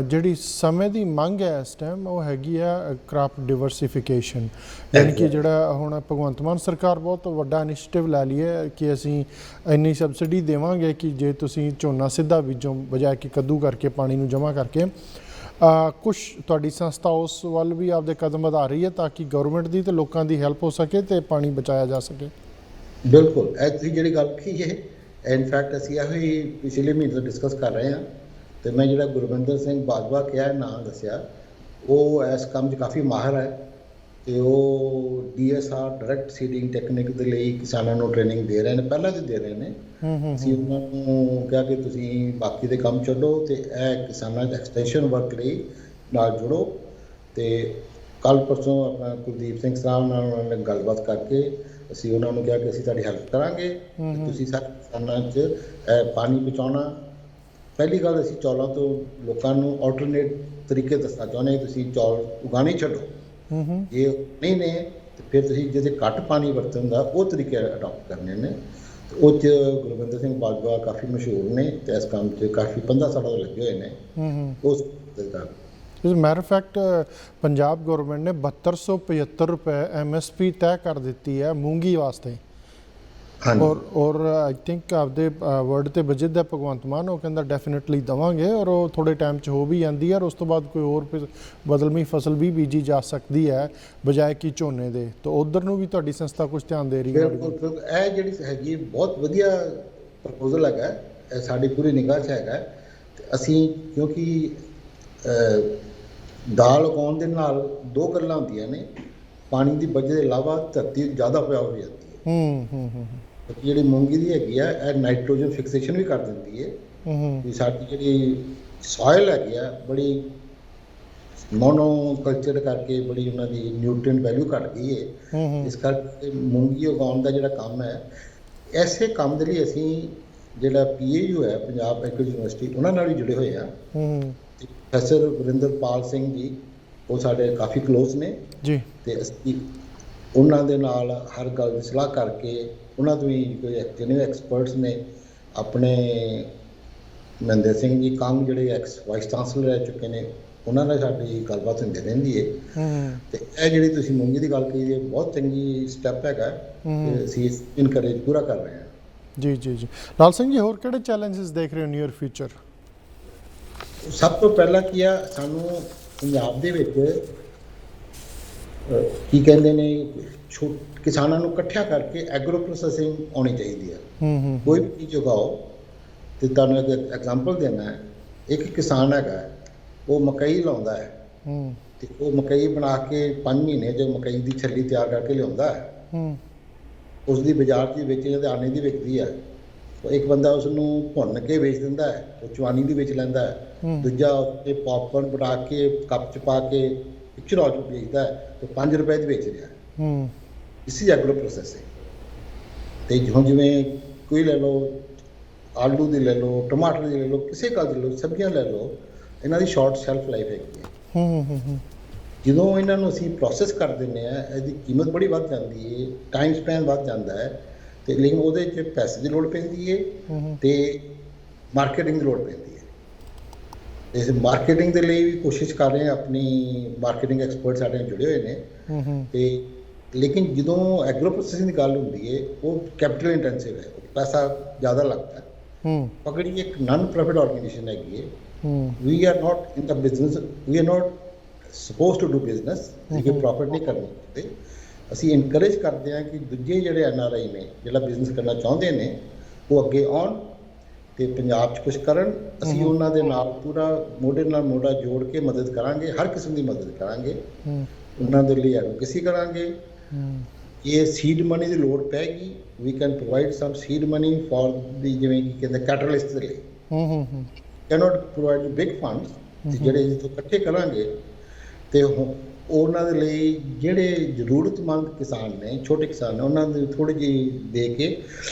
ਜਿਹੜੀ ਸਮੇਂ ਦੀ ਮੰਗ ਹੈ ਇਸ ਟਾਈਮ ਉਹ ਹੈਗੀ ਆ ਕ੍ਰਾਪ ਡਿਵਰਸੀਫਿਕੇਸ਼ਨ। ਯਾਨੀ ਕਿ ਜਿਹੜਾ ਹੁਣ ਭਗਵੰਤ ਮਾਨ ਸਰਕਾਰ ਬਹੁਤ ਵੱਡਾ ਇਨੀਸ਼ੀਏਟਿਵ ਲੈ ਲਈ ਹੈ ਕਿ ਅਸੀਂ ਇੰਨੀ ਸਬਸਿਡੀ ਦੇਵਾਂਗੇ ਕਿ ਜੇ ਤੁਸੀਂ ਝੋਨਾ ਸਿੱਧਾ ਬੀਜੋ ਬਜਾਏ ਕਿ ਕੱਦੂ ਕਰਕੇ ਪਾਣੀ ਨੂੰ ਜਮ੍ਹਾਂ ਕਰਕੇ। ਕੁਛ ਤੁਹਾਡੀ ਸੰਸਥਾ ਉਸ ਵੱਲ ਵੀ ਆਪਦੇ ਕਦਮ ਵਧਾ ਰਹੀ ਹੈ ਤਾਂ ਕਿ ਗਵਰਨਮੈਂਟ ਦੀ ਅਤੇ ਲੋਕਾਂ ਦੀ ਹੈਲਪ ਹੋ ਸਕੇ ਅਤੇ ਪਾਣੀ ਬਚਾਇਆ ਜਾ ਸਕੇ। ਬਿਲਕੁਲ, ਇਹ ਤੁਸੀਂ ਜਿਹੜੀ ਗੱਲ ਕਹੀ ਹੈ, ਇਨਫੈਕਟ ਅਸੀਂ ਇਹੋ ਹੀ ਪਿਛਲੇ ਮਹੀਨੇ ਤੋਂ ਡਿਸਕਸ ਕਰ ਰਹੇ ਹਾਂ। ਅਤੇ ਮੈਂ ਜਿਹੜਾ ਗੁਰਵਿੰਦਰ ਸਿੰਘ ਬਾਜਵਾ ਕਿਹਾ ਨਾਂ ਦੱਸਿਆ, ਉਹ ਇਸ ਕੰਮ 'ਚ ਕਾਫੀ ਮਾਹਰ ਹੈ, ਅਤੇ ਉਹ DSR ਡਾਇਰੈਕਟ ਸੀਡਿੰਗ ਟੈਕਨੀਕ ਦੇ ਲਈ ਕਿਸਾਨਾਂ ਨੂੰ ਟ੍ਰੇਨਿੰਗ ਦੇ ਰਹੇ ਨੇ, ਪਹਿਲਾਂ ਵੀ ਦੇ ਰਹੇ ਨੇ। ਅਸੀਂ ਉਹਨਾਂ ਨੂੰ ਕਿਹਾ ਕਿ ਤੁਸੀਂ ਬਾਕੀ ਦੇ ਕੰਮ ਛੱਡੋ ਅਤੇ ਇਹ ਕਿਸਾਨਾਂ ਦੇ ਐਕਸਟੈਂਸ਼ਨ ਵਰਕ ਲਈ ਨਾਲ ਜੁੜੋ। ਅਤੇ ਕੱਲ੍ਹ ਪਰਸੋਂ ਆਪਣਾ ਕੁਲਦੀਪ ਸਿੰਘ ਸਾਹਿਬ ਨਾਲ ਉਹਨਾਂ ਨੇ ਗੱਲਬਾਤ ਕਰਕੇ ਅਸੀਂ ਉਹਨਾਂ ਨੂੰ ਕਿਹਾ ਕਿ ਅਸੀਂ ਤੁਹਾਡੀ ਹੈਲਪ ਕਰਾਂਗੇ। ਤੁਸੀਂ ਸਾਰੇ ਕਿਸਾਨਾਂ 'ਚ ਪਾਣੀ ਬਚਾਉਣਾ। ਪਹਿਲੀ ਗੱਲ, ਅਸੀਂ ਚੌਲਾਂ ਤੋਂ ਲੋਕਾਂ ਨੂੰ ਆਲਟਰਨੇਟ ਤਰੀਕੇ ਦੱਸਣਾ ਚਾਹੁੰਦੇ ਹਾਂ। ਤੁਸੀਂ ਚੌਲ ਉਗਾਉਣੇ ਛੱਡੋ, ਜੇ ਨਹੀਂ ਨੇ ਤਾਂ ਫਿਰ ਤੁਸੀਂ ਜਿਹਦੇ ਘੱਟ ਪਾਣੀ ਵਰਤਣ ਦਾ ਉਹ ਤਰੀਕੇ ਅਡਾਪਟ ਕਰਨੇ ਨੇ। ਉਹ 'ਚ ਗੁਰਵਿੰਦਰ ਸਿੰਘ ਬਾਜਵਾ ਕਾਫੀ ਮਸ਼ਹੂਰ ਨੇ ਅਤੇ ਇਸ ਕੰਮ 'ਚ ਕਾਫੀ 15 ਸਾਲਾਂ ਤੋਂ ਲੱਗੇ ਹੋਏ ਨੇ। ਉਸ ਮੈਟਰ ਫੈਕਟ ਪੰਜਾਬ ਗੌਰਮੈਂਟ ਨੇ 7275 ਰੁਪਏ MSP ਤੈਅ ਕਰ ਦਿੱਤੀ ਹੈ ਮੂੰਗੀ ਵਾਸਤੇ। ਔਰ ਆਈ ਥਿੰਕ ਆਪਦੇ ਵਰਡ 'ਤੇ ਵਜਿੱਦ ਹੈ ਭਗਵੰਤ ਮਾਨ, ਉਹ ਕਹਿੰਦਾ ਡੈਫੀਨੇਟਲੀ ਦੇਵਾਂਗੇ, ਔਰ ਉਹ ਥੋੜ੍ਹੇ ਟਾਈਮ 'ਚ ਹੋ ਵੀ ਜਾਂਦੀ ਹੈ, ਔਰ ਉਸ ਤੋਂ ਬਾਅਦ ਕੋਈ ਹੋਰ ਬਦਲਵੀਂ ਫਸਲ ਵੀ ਬੀਜੀ ਜਾ ਸਕਦੀ ਹੈ ਬਜਾਏ ਕਿ ਝੋਨੇ ਦੇ। ਤਾਂ ਉੱਧਰ ਨੂੰ ਵੀ ਤੁਹਾਡੀ ਸੰਸਥਾ ਕੁਝ ਧਿਆਨ ਦੇ ਰਹੀ ਹੈ? ਬਿਲਕੁਲ, ਇਹ ਜਿਹੜੀ ਹੈਗੀ ਬਹੁਤ ਵਧੀਆ ਪ੍ਰਪੋਜ਼ਲ ਹੈਗਾ, ਇਹ ਸਾਡੀ ਪੂਰੀ ਨਿਗਾਹ 'ਚ ਹੈਗਾ। ਅਤੇ ਅਸੀਂ ਕਿਉਂਕਿ ਦਾਲ ਉਗਾਉਣ ਦੇ ਨਾਲ ਦੋ ਗੱਲਾਂ ਹੁੰਦੀਆਂ ਨੇ, ਪਾਣੀ ਦੀ ਵਜ੍ਹਾ ਦੇ ਇਲਾਵਾ ਧਰਤੀ ਜ਼ਿਆਦਾ ਉਪਜਾਊ ਹੋ ਜਾਂਦੀ ਹੈ। ਜਿਹੜੀ ਮੂੰਗੀ ਦੀ ਹੈਗੀ ਆ, ਇਹ ਨਾਈਟ੍ਰੋਜਨ ਫਿਕਸੇਸ਼ਨ ਵੀ ਕਰ ਦਿੰਦੀ ਹੈ। ਵੀ ਸਾਡੀ ਜਿਹੜੀ ਸੋਇਲ ਹੈਗੀ ਆ ਬੜੀ ਮੋਨੋ ਕਲਚਰ ਕਰਕੇ ਬੜੀ ਉਹਨਾਂ ਦੀ ਨਿਊਟ੍ਰੀਐਂਟ ਵੈਲਿਊ ਘੱਟ ਗਈ ਹੈ। ਇਸ ਕਰਕੇ ਮੂੰਗੀ ਉਗਾਉਣ ਦਾ ਜਿਹੜਾ ਕੰਮ ਹੈ, ਐਸੇ ਕੰਮ ਦੇ ਲਈ ਅਸੀਂ ਜਿਹੜਾ PAU ਹੈ ਪੰਜਾਬ ਐਗਰੀਕਲਚਰ ਯੂਨੀਵਰਸਿਟੀ, ਉਹਨਾਂ ਨਾਲ ਵੀ ਜੁੜੇ ਹੋਏ ਆ। ਪ੍ਰੋਫੈਸਰ ਵਰਿੰਦਰਪਾਲ ਸਿੰਘ ਜੀ, ਉਹ ਸਾਡੇ ਕਾਫੀ ਕਲੋਜ਼ ਨੇ ਜੀ, ਅਤੇ ਅਸੀਂ ਉਹਨਾਂ ਦੇ ਨਾਲ ਹਰ ਗੱਲ ਦੀ ਸਲਾਹ ਕਰਕੇ ਉਹਨਾਂ ਤੋਂ ਵੀ ਕੋਈ ਜਿੰਨੇ ਐਕਸਪਰਟਸ ਨੇ, ਆਪਣੇ ਮਹਿੰਦਰ ਸਿੰਘ ਜੀ ਕੰਗ ਜਿਹੜੇ ਵਾਈਸ ਚਾਂਸਲਰ ਰਹਿ ਚੁੱਕੇ ਨੇ, ਉਹਨਾਂ ਨਾਲ ਸਾਡੀ ਗੱਲਬਾਤ ਹੁੰਦੀ ਰਹਿੰਦੀ ਹੈ। ਹੂੰ ਤੇ ਇਹ ਜਿਹੜੀ ਤੁਸੀਂ ਮੂੰਗੀ ਦੀ ਗੱਲ ਕਹੀ ਹੈ ਬਹੁਤ ਚੰਗੀ ਸਟੈਪ ਹੈਗਾ ਤੇ ਅਸੀਂ ਇਨਕਰੇਜ ਪੂਰਾ ਕਰ ਰਹੇ ਹਾਂ। ਜੀ ਜੀ ਜੀ ਲਾਲ ਸਿੰਘ ਜੀ, ਹੋਰ ਕਿਹੜੇ ਚੈਲੰਜਸ ਦੇਖ ਰਹੇ ਹੋ ਨੀਅਰ ਫਿਊਚਰ? ਸਭ ਤੋਂ ਪਹਿਲਾਂ ਕੀ ਆ, ਸਾਨੂੰ ਪੰਜਾਬ ਦੇ ਵਿੱਚ ਕੀ ਕਹਿੰਦੇ ਨੇ ਕਿਸਾਨਾਂ ਨੂੰ ਇਕੱਠਿਆ ਕਰਕੇ ਐਗਰੋ ਪ੍ਰੋਸੈਸਿੰਗ ਆਉਣੀ ਚਾਹੀਦੀ ਹੈ। ਕੋਈ ਵੀ ਚੀਜ਼ ਉਗਾਓ, ਤੇ ਤੁਹਾਨੂੰ ਇੱਕ ਐਗਜ਼ਾਮਪਲ ਦੇਣਾ ਹੈ। ਇੱਕ ਕਿਸਾਨ ਹੈਗਾ, ਉਹ ਮਕਈ ਲਾਉਂਦਾ ਹੈ ਤੇ ਉਹ ਮਕਈ ਬਣਾ ਕੇ 5 ਮਹੀਨੇ 'ਚ ਮਕਈ ਦੀ ਛੱਲੀ ਤਿਆਰ ਕਰਕੇ ਲਿਆਉਂਦਾ ਹੈ। ਉਸ ਦੀ ਬਾਜ਼ਾਰ 'ਚ ਵੇਚੀ ਜਾਂਦੀ, ਆਨੇ ਦੀ ਵਿਕਦੀ ਹੈ। ਇੱਕ ਬੰਦਾ ਉਸ ਨੂੰ ਭੁੰਨ ਕੇ ਵੇਚ ਦਿੰਦਾ ਹੈ, ਉਹ ਚਵਾਨੀ ਦੀ ਵੇਚ ਲੈਂਦਾ ਹੈ। ਦੂਜਾ ਉੱਤੇ ਪੌਪਕਾਰਨ ਬਣਾ ਕੇ ਕੱਪ 'ਚ ਪਾ ਕੇ ਪਿਕਚਰ 'ਚ ਵੇਚਦਾ ਹੈ ਤੇ 5 ਰੁਪਏ 'ਚ ਵੇਚ ਰਿਹਾ ਹੈ। ਇਸੀ ਐਗਰੋ ਪ੍ਰੋਸੈਸਿੰਗ। ਤੇ ਜਿਵੇਂ ਕੋਈ ਲੈ ਲਓ, ਆਲੂ ਦੀ ਲੈ ਲਓ, ਟਮਾਟਰ ਦੀ ਲੈ ਲਓ, ਕਿਸੇ ਗੱਲ ਦੀ ਲੈ ਲਓ, ਸਬਜ਼ੀਆਂ ਲੈ ਲਓ, ਇਹਨਾਂ ਦੀ ਸ਼ਾਰਟ ਸ਼ੈਲਫ ਲਾਈਫ ਹੈਗੀ ਹੈ। ਜਦੋਂ ਇਹਨਾਂ ਨੂੰ ਅਸੀਂ ਪ੍ਰੋਸੈਸ ਕਰ ਦਿੰਦੇ ਹਾਂ, ਇਹਦੀ ਕੀਮਤ ਬੜੀ ਵੱਧ ਜਾਂਦੀ ਹੈ, ਟਾਈਮ ਸਪੈਨ ਵੱਧ ਜਾਂਦਾ ਹੈ, ਤੇ ਲੇਕਿਨ ਉਹਦੇ 'ਚ ਪੈਸੇ ਦੀ ਲੋੜ ਪੈਂਦੀ ਹੈ ਤੇ ਮਾਰਕੀਟਿੰਗ ਦੀ ਲੋੜ ਪੈਂਦੀ ਹੈ। ਇਸ ਮਾਰਕੀਟਿੰਗ ਦੇ ਲਈ ਵੀ ਕੋਸ਼ਿਸ਼ ਕਰ ਰਹੇ ਹਾਂ, ਆਪਣੀ ਮਾਰਕੀਟਿੰਗ ਐਕਸਪਰਟ ਸਾਡੇ ਨਾਲ ਜੁੜੇ ਹੋਏ ਨੇ। ਤੇ ਲੇਕਿਨ ਜਦੋਂ ਐਗਰੋ ਪ੍ਰੋਸੈਸਿੰਗ ਦੀ ਗੱਲ ਹੁੰਦੀ ਹੈ, ਉਹ ਕੈਪੀਟਲ ਇੰਟੈਂਸਿਵ ਹੈ, ਪੈਸਾ ਜ਼ਿਆਦਾ ਲੱਗਦਾ ਹੈ। ਪਕੜੀ ਇੱਕ ਨਨ ਪ੍ਰੋਫਿਟ ਆਰਗੇਨਾਈਜੇਸ਼ਨ ਹੈਗੀ ਹੈ। We are not in the business, we are not suppose to do business. ਅਸੀਂ ਪ੍ਰੋਫਿਟ ਨਹੀਂ ਕਰਨਾ ਚਾਹੁੰਦੇ। ਅਸੀਂ ਇਨਕਰੇਜ ਕਰਦੇ ਹਾਂ ਕਿ ਦੂਜੇ ਜਿਹੜੇ NRI ਨੇ, ਜਿਹੜਾ ਬਿਜ਼ਨਸ ਕਰਨਾ ਚਾਹੁੰਦੇ ਨੇ, ਉਹ ਅੱਗੇ ਆਉਣ ਤੇ ਪੰਜਾਬ 'ਚ ਕੁਛ ਕਰਨ। ਅਸੀਂ ਉਹਨਾਂ ਦੇ ਨਾਲ ਪੂਰਾ ਮੋਢੇ ਨਾਲ ਮੋਢਾ ਜੋੜ ਕੇ ਮਦਦ ਕਰਾਂਗੇ, ਹਰ ਕਿਸਮ ਦੀ ਮਦਦ ਕਰਾਂਗੇ। ਉਹਨਾਂ ਦੇ ਲਈ ਐਡਵੋਕੇਸੀ ਕਰਾਂਗੇ। ਇਹ ਸੀਡ ਮਨੀ ਦੀ ਲੋੜ ਪੈਗੀ, we can provide some seed money for the, ਜਿਵੇਂ ਕਿ ਕਹਿੰਦੇ ਕੈਟਾਲਿਸਟ ਦੇ ਲਈ। ਕੈਨੋਟ ਪ੍ਰੋਵਾਈਡ ਬਿਗ ਫੰਡਸ, ਜਿਹੜੇ ਜਿੱਥੋਂ ਇਕੱਠੇ ਕਰਾਂਗੇ ਤੇ ਉਹਨਾਂ ਦੇ ਲਈ ਜਿਹੜੇ ਜ਼ਰੂਰਤਮੰਦ ਕਿਸਾਨ ਨੇ, ਛੋਟੇ ਕਿਸਾਨ ਨੇ, ਉਹਨਾਂ ਨੂੰ ਥੋੜ੍ਹੀ ਜਿਹੀ ਦੇ ਕੇ।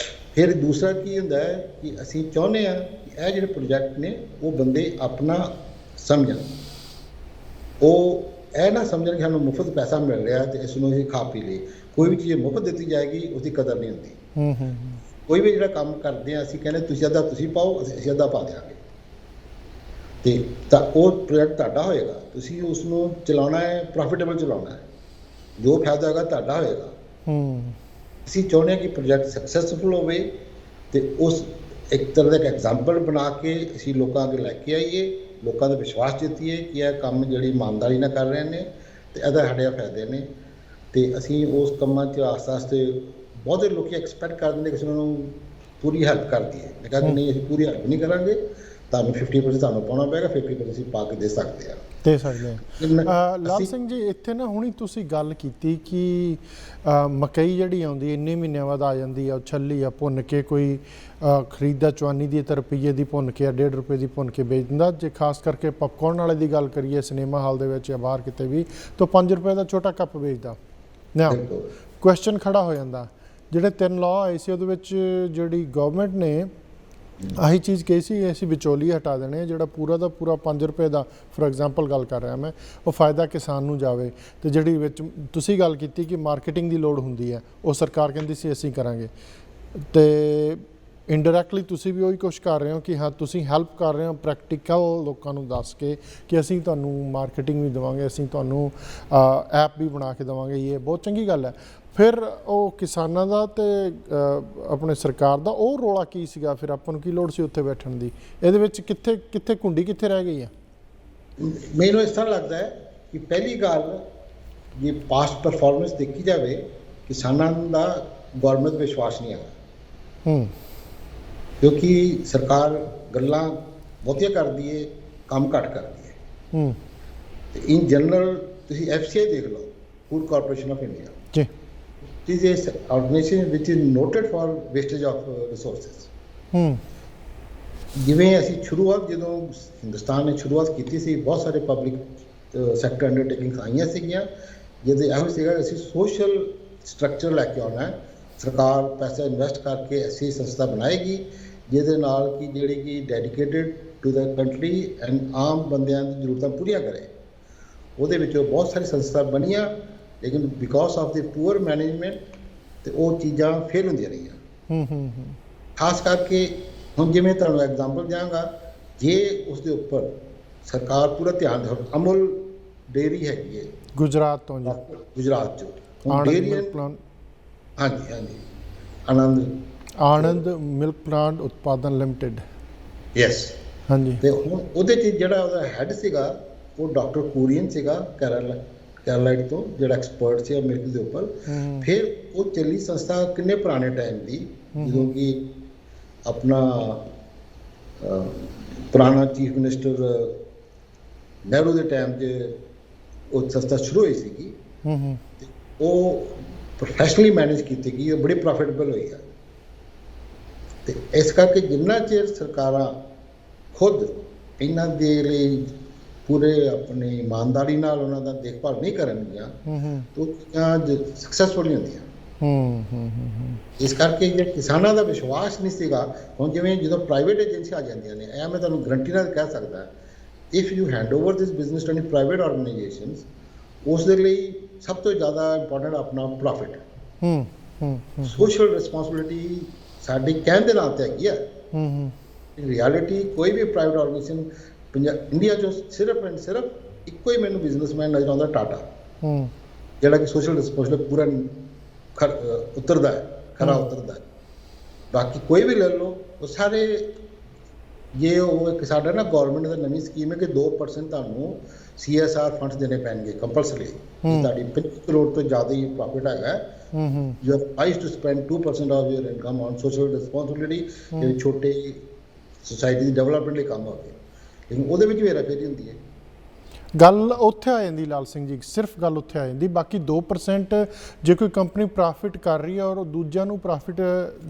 ਫਿਰ ਦੂਸਰਾ ਕੀ ਹੁੰਦਾ ਹੈ ਕਿ ਅਸੀਂ ਚਾਹੁੰਦੇ ਹਾਂ ਕਿ ਇਹ ਜਿਹੜੇ ਪ੍ਰੋਜੈਕਟ ਨੇ, ਉਹ ਬੰਦੇ ਆਪਣਾ ਸਮਝਣ। ਉਹ ਇਹ ਨਾ ਸਮਝਣ ਕਿ ਸਾਨੂੰ ਮੁਫਤ ਪੈਸਾ ਮਿਲ ਰਿਹਾ ਤੇ ਇਸ ਨੂੰ ਅਸੀਂ ਖਾ ਪੀ ਲਈ। ਕੋਈ ਵੀ ਚੀਜ਼ ਮੁਫਤ ਦਿੱਤੀ ਜਾਏਗੀ, ਉਹਦੀ ਕਦਰ ਨਹੀਂ ਹੁੰਦੀ। ਕੋਈ ਵੀ ਜਿਹੜਾ ਕੰਮ ਕਰਦੇ ਹਾਂ, ਅਸੀਂ ਕਹਿੰਦੇ ਤੁਸੀਂ ਅੱਧਾ ਤੁਸੀਂ ਪਾਓ, ਅਸੀਂ ਅੱਧਾ ਪਾ ਦਿਆਂਗੇ। ਤੇ ਤਾਂ ਉਹ ਪ੍ਰੋਜੈਕਟ ਤੁਹਾਡਾ ਹੋਏਗਾ, ਤੁਸੀਂ ਉਸ ਨੂੰ ਚਲਾਉਣਾ ਹੈ, ਪ੍ਰੋਫਿਟੇਬਲ ਚਲਾਉਣਾ ਹੈ, ਜੋ ਫਾਇਦਾ ਹੋਏਗਾ ਤੁਹਾਡਾ ਹੋਏਗਾ। ਅਸੀਂ ਚਾਹੁੰਦੇ ਹਾਂ ਕਿ ਪ੍ਰੋਜੈਕਟ ਸਕਸੈਸਫੁਲ ਹੋਵੇ ਤੇ ਉਸ ਇੱਕ ਤਰ੍ਹਾਂ ਦਾ ਇੱਕ ਐਗਜ਼ਾਮਪਲ ਬਣਾ ਕੇ ਅਸੀਂ ਲੋਕਾਂ ਅੱਗੇ ਲੈ ਕੇ ਆਈਏ, ਲੋਕਾਂ ਦਾ ਵਿਸ਼ਵਾਸ ਜਿੱਤੀਏ ਕਿ ਇਹ ਕੰਮ ਜਿਹੜੀ ਇਮਾਨਦਾਰੀ ਨਾਲ ਕਰ ਰਹੇ ਨੇ ਤੇ ਇਹਦਾ ਸਾਡੇ ਫਾਇਦੇ ਨੇ। ਤੇ ਅਸੀਂ ਉਸ ਕੰਮਾਂ 'ਚ ਆਸਤੇ ਬਹੁਤੇ ਲੋਕ ਐਕਸਪੈਕਟ ਕਰ ਦਿੰਦੇ ਕਿਸੇ ਨੂੰ ਪੂਰੀ ਹੈਲਪ ਕਰ ਦਈਏ। ਮੈਂ ਕਹਿੰਦਾ ਨਹੀਂ, ਅਸੀਂ ਪੂਰੀ ਹੈਲਪ ਨਹੀਂ ਕਰਾਂਗੇ, ਤੁਹਾਨੂੰ 50% ਤੁਹਾਨੂੰ ਪਾਉਣਾ ਪਏਗਾ, 50% ਅਸੀਂ ਪਾ ਕੇ ਦੇ ਸਕਦੇ ਹਾਂ। ਲਾਲ ਸਿੰਘ ਜੀ, ਇੱਥੇ ਨਾ ਹੁਣੀ ਤੁਸੀਂ ਗੱਲ ਕੀਤੀ ਕਿ ਮਕਈ ਜਿਹੜੀ ਆਉਂਦੀ ਇੰਨੇ ਮਹੀਨਿਆਂ ਬਾਅਦ ਆ ਜਾਂਦੀ ਆ, ਉਹ ਛੱਲੀ ਆ, ਭੁੰਨ ਕੇ ਕੋਈ ਖਰੀਦਦਾ ਚਵਾਨੀ ਦੀ ਤਾਂ ਰੁਪਈਏ ਦੀ ਭੁੰਨ ਕੇ, 1.5 ਰੁਪਏ ਦੀ ਭੁੰਨ ਕੇ ਵੇਚ ਦਿੰਦਾ। ਜੇ ਖਾਸ ਕਰਕੇ ਪਪਕੌਰਨ ਵਾਲੇ ਦੀ ਗੱਲ ਕਰੀਏ, ਸਿਨੇਮਾ ਹਾਲ ਦੇ ਵਿੱਚ ਜਾਂ ਬਾਹਰ ਕਿਤੇ ਵੀ, ਤਾਂ 5 ਰੁਪਏ ਦਾ ਛੋਟਾ ਕੱਪ ਵੇਚਦਾ। ਨਾ ਕੁਐਸਚਨ ਖੜਾ ਹੋ ਜਾਂਦਾ, ਜਿਹੜੇ 3 ਲਾਅ ਆਏ ਸੀ ਉਹਦੇ ਵਿੱਚ ਜਿਹੜੀ ਗਵਰਨਮੈਂਟ ਨੇ ਆਹੀ ਚੀਜ਼ ਕਹੀ ਸੀ, ਅਸੀਂ ਵਿਚੋਲੀਏ ਹਟਾ ਦੇਣੇ, ਜਿਹੜਾ ਪੂਰਾ ਦਾ ਪੂਰਾ 5 ਰੁਪਏ ਦਾ, ਫੋਰ ਐਗਜ਼ਾਮਪਲ ਗੱਲ ਕਰ ਰਿਹਾ ਮੈਂ, ਉਹ ਫਾਇਦਾ ਕਿਸਾਨ ਨੂੰ ਜਾਵੇ। ਤੇ ਜਿਹੜੀ ਵਿੱਚ ਤੁਸੀਂ ਗੱਲ ਕੀਤੀ ਕਿ ਮਾਰਕੀਟਿੰਗ ਦੀ ਲੋੜ ਹੁੰਦੀ ਹੈ, ਉਹ ਸਰਕਾਰ ਕਹਿੰਦੀ ਸੀ ਅਸੀਂ ਕਰਾਂਗੇ। ਤੇ ਇਨਡਾਇਰੈਕਟਲੀ ਤੁਸੀਂ ਵੀ ਉਹੀ ਕੁਛ ਕਰ ਰਹੇ ਹੋ ਕਿ ਹਾਂ, ਤੁਸੀਂ ਹੈਲਪ ਕਰ ਰਹੇ ਹੋ ਪ੍ਰੈਕਟੀਕਲ ਲੋਕਾਂ ਨੂੰ ਦੱਸ ਕੇ ਕਿ ਅਸੀਂ ਤੁਹਾਨੂੰ ਮਾਰਕੀਟਿੰਗ ਵੀ ਦੇਵਾਂਗੇ, ਅਸੀਂ ਤੁਹਾਨੂੰ ਐਪ ਵੀ ਬਣਾ ਕੇ ਦੇਵਾਂਗੇ। ਇਹ ਬਹੁਤ ਚੰਗੀ ਗੱਲ ਹੈ। ਫਿਰ ਉਹ ਕਿਸਾਨਾਂ ਦਾ ਤੇ ਆਪਣੇ ਸਰਕਾਰ ਦਾ ਉਹ ਰੌਲਾ ਕੀ ਸੀਗਾ? ਫਿਰ ਆਪਾਂ ਨੂੰ ਕੀ ਲੋੜ ਸੀ ਉੱਥੇ ਬੈਠਣ ਦੀ? ਇਹਦੇ ਵਿੱਚ ਕਿੱਥੇ ਕੁੰਡੀ ਕਿੱਥੇ ਰਹਿ ਗਈ ਆ? ਮੈਨੂੰ ਇਸ ਤਰ੍ਹਾਂ ਲੱਗਦਾ ਹੈ ਕਿ ਪਹਿਲੀ ਗੱਲ, ਜੇ ਪਾਸਟ ਪਰਫਾਰਮੈਂਸ ਦੇਖੀ ਜਾਵੇ, ਕਿਸਾਨਾਂ ਦਾ ਗਵਰਨਮੈਂਟ ਵਿਸ਼ਵਾਸ ਨਹੀਂ ਹੈਗਾ। ਕਿਉਂਕਿ ਸਰਕਾਰ ਗੱਲਾਂ ਬਹੁਤੀਆਂ ਕਰਦੀ ਹੈ, ਕੰਮ ਘੱਟ ਕਰਦੀ ਹੈ। ਇਨ ਜਨਰਲ ਤੁਸੀਂ FCI ਦੇਖ ਲਓ, ਫੂਡ ਕਾਰਪੋਰੇਸ਼ਨ ਆਫ ਇੰਡੀਆ ਜੀ, is an organization which is noted for wastage of resources। ਜਿਵੇਂ ਅਸੀਂ ਸ਼ੁਰੂਆਤ, ਜਦੋਂ ਹਿੰਦੁਸਤਾਨ ਨੇ ਸ਼ੁਰੂਆਤ ਕੀਤੀ ਸੀ, ਬਹੁਤ ਸਾਰੇ ਪਬਲਿਕ ਸੈਕਟਰ ਅੰਡਰਟੇਕਿੰਗਸ ਆਈਆਂ ਸੀਗੀਆਂ, ਜਿਹਦੇ ਇਹੋ ਸੀਗਾ ਅਸੀਂ ਸੋਸ਼ਲ ਸਟਰਕਚਰ ਲੈ ਕੇ ਆਉਣਾ ਹੈ। ਸਰਕਾਰ ਪੈਸਾ ਇਨਵੈਸਟ ਕਰਕੇ ਐਸੀ ਸੰਸਥਾ ਬਣਾਏਗੀ ਜਿਹਦੇ ਨਾਲ ਕਿ ਜਿਹੜੀ ਕਿ dedicated to the country and ਆਮ ਬੰਦਿਆਂ ਦੀ ਜ਼ਰੂਰਤਾਂ ਪੂਰੀਆਂ ਕਰੇ। ਉਹਦੇ ਵਿੱਚੋਂ ਬਹੁਤ ਸਾਰੀ ਸੰਸਥਾ ਬਣੀਆਂ, ਲੇਕਿਨ because of the poor management ਤੇ ਉਹ ਚੀਜ਼ਾਂ ਫੇਲ ਹੁੰਦੀਆਂ ਰਹੀਆਂ। ਖਾਸ ਕਰਕੇ ਹੁਣ ਜਿਵੇਂ ਤੁਹਾਨੂੰ ਐਗਜ਼ਾਮਪਲ ਦਿਆਂਗਾ, ਜੇ ਉਸ ਦੇ ਉੱਪਰ ਸਰਕਾਰ ਪੂਰਾ ਧਿਆਨ ਦੇ। ਅਮੁਲ ਡੇਅਰੀ ਹੈਗੀ ਹੈ ਗੁਜਰਾਤ ਤੋਂ ਜੀ, ਗੁਜਰਾਤ 'ਚ, ਹੁਣ ਆਨੰਦ ਡੇਅਰੀ ਮਿਲਕ ਪਲਾਂਟ, ਹਾਂਜੀ ਹਾਂਜੀ ਆਨੰਦ ਆਨੰਦ ਮਿਲਕ ਪਲਾਂਟ ਉਤਪਾਦਨ ਲਿਮਟਿਡ। ਯੈਸ। ਹਾਂਜੀ। ਤੇ ਹੁਣ ਉਹਦੇ 'ਚ ਜਿਹੜਾ ਉਹਦਾ ਹੈੱਡ ਸੀਗਾ ਉਹ ਡਾਕਟਰ ਕੁਰੀਅਨ ਸੀਗਾ, ਕੈਰਲਾਈਟ ਤੋਂ, ਜਿਹੜਾ ਐਕਸਪਰਟ ਸੀ ਮਿਲਕ ਦੇ ਉੱਪਰ। ਫਿਰ ਉਹ ਚੱਲੀ ਸੰਸਥਾ ਕਿੰਨੇ ਪੁਰਾਣੇ ਟਾਈਮ ਦੀ, ਜਦੋਂ ਕਿ ਆਪਣਾ ਪੁਰਾਣਾ ਚੀਫ ਮਿਨਿਸਟਰ ਨਹਿਰੂ ਦੇ ਟਾਈਮ 'ਚ ਉਹ ਸੰਸਥਾ ਸ਼ੁਰੂ ਹੋਈ ਸੀਗੀ। ਤੇ ਉਹ ਪ੍ਰੋਫੈਸ਼ਨਲੀ ਮੈਨੇਜ ਕੀਤੀ ਗਈ, ਉਹ ਬੜੀ ਪ੍ਰੋਫਿਟੇਬਲ ਹੋਈ ਆ। ਤੇ ਇਸ ਕਰਕੇ ਜਿੰਨਾ ਚਿਰ ਸਰਕਾਰਾਂ ਖੁਦ ਇਹਨਾਂ ਦੇ ਲਈ ਪੂਰੇ ਆਪਣੀ ਇਮਾਨਦਾਰੀ ਨਾਲ ਉਹਨਾਂ ਦਾ ਦੇਖਭਾਲ ਨਹੀਂ ਕਰਨਗੀਆਂ ਤਾਂ ਚੀਜ਼ਾਂ ਸਕਸੈਸਫੁਲ ਨਹੀਂ ਹੁੰਦੀਆਂ। ਇਸ ਕਰਕੇ ਜੇ ਕਿਸਾਨਾਂ ਦਾ ਵਿਸ਼ਵਾਸ ਨਹੀਂ ਸੀਗਾ, ਹੁਣ ਜਿਵੇਂ ਜਦੋਂ ਪ੍ਰਾਈਵੇਟ ਏਜੰਸੀਆਂ ਆ ਜਾਂਦੀਆਂ ਨੇ, ਇਹ ਮੈਂ ਤੁਹਾਨੂੰ ਗਰੰਟੀ ਨਾਲ ਕਹਿ ਸਕਦਾ, if you hand over this business to any private organizations, ਉਸ ਦੇ ਲਈ ਸਭ ਤੋਂ ਜ਼ਿਆਦਾ ਇੰਪੋਰਟੈਂਟ ਆਪਣਾ ਪ੍ਰੋਫਿਟ। ਸੋਸ਼ਲ ਰਿਸਪੌਂਸਿਬਿਲਿਟੀ ਸਾਡੀ ਕਹਿਣ ਦੇ ਨਾਂ 'ਤੇ ਹੈਗੀ ਆ। ਇਨ ਰਿਐਲਿਟੀ ਕੋਈ ਵੀ ਪ੍ਰਾਈਵੇਟ ਆਰਗੇਨਾਈਜੇਸ਼ਨ ਇੰਡੀਆ 'ਚੋਂ ਸਿਰਫ ਐਂਡ ਸਿਰਫ ਇੱਕੋ ਹੀ ਮੈਨੂੰ ਬਿਜ਼ਨਸਮੈਨ ਨਜ਼ਰ ਆਉਂਦਾ, ਟਾਟਾ, ਜਿਹੜਾ ਕਿ ਸੋਸ਼ਲ ਰਿਸਪੌਂਸਿਬਿਲਿਟੀ ਪੂਰਾ ਉਤਰਦਾ ਹੈ, ਖਰਾ ਉਤਰਦਾ ਹੈ। ਬਾਕੀ ਕੋਈ ਵੀ ਲੈ ਲਓ, ਉਹ ਸਾਰੇ ਜੇ ਉਹ ਇੱਕ ਸਾਡਾ ਨਾ ਗੌਰਮੈਂਟ ਦਾ ਨਵੀਂ ਸਕੀਮ ਹੈ ਕਿ 2% ਤੁਹਾਨੂੰ CSR ਫੰਡਸ ਦੇਣੇ ਪੈਣਗੇ ਕੰਪਲਸਰੀ। ਤੁਹਾਡੀ 25 ਕਰੋੜ ਤੋਂ ਜ਼ਿਆਦਾ ਹੀ ਪ੍ਰੋਫਿਟ ਹੈਗਾ, you are eyes to spend 2% of your income on social responsibility, ਜਿਹੜੇ ਛੋਟੇ ਸੁਸਾਇਟੀ ਦੀ ਡਿਵੈਲਪਮੈਂਟ ਲਈ ਕੰਮ ਹੋਵੇ। ਲੇਕਿਨ ਉਹਦੇ ਵਿੱਚ ਵੀ ਹੇਰਾਫੇਰੀ ਹੁੰਦੀ ਹੈ। ਗੱਲ ਉੱਥੇ ਆ ਜਾਂਦੀ ਲਾਲ ਸਿੰਘ ਜੀ, ਸਿਰਫ ਗੱਲ ਉੱਥੇ ਆ ਜਾਂਦੀ। ਬਾਕੀ 2% ਜੇ ਕੋਈ ਕੰਪਨੀ ਪ੍ਰੋਫਿਟ ਕਰ ਰਹੀ ਹੈ ਔਰ ਉਹ ਦੂਜਿਆਂ ਨੂੰ ਪ੍ਰੋਫਿਟ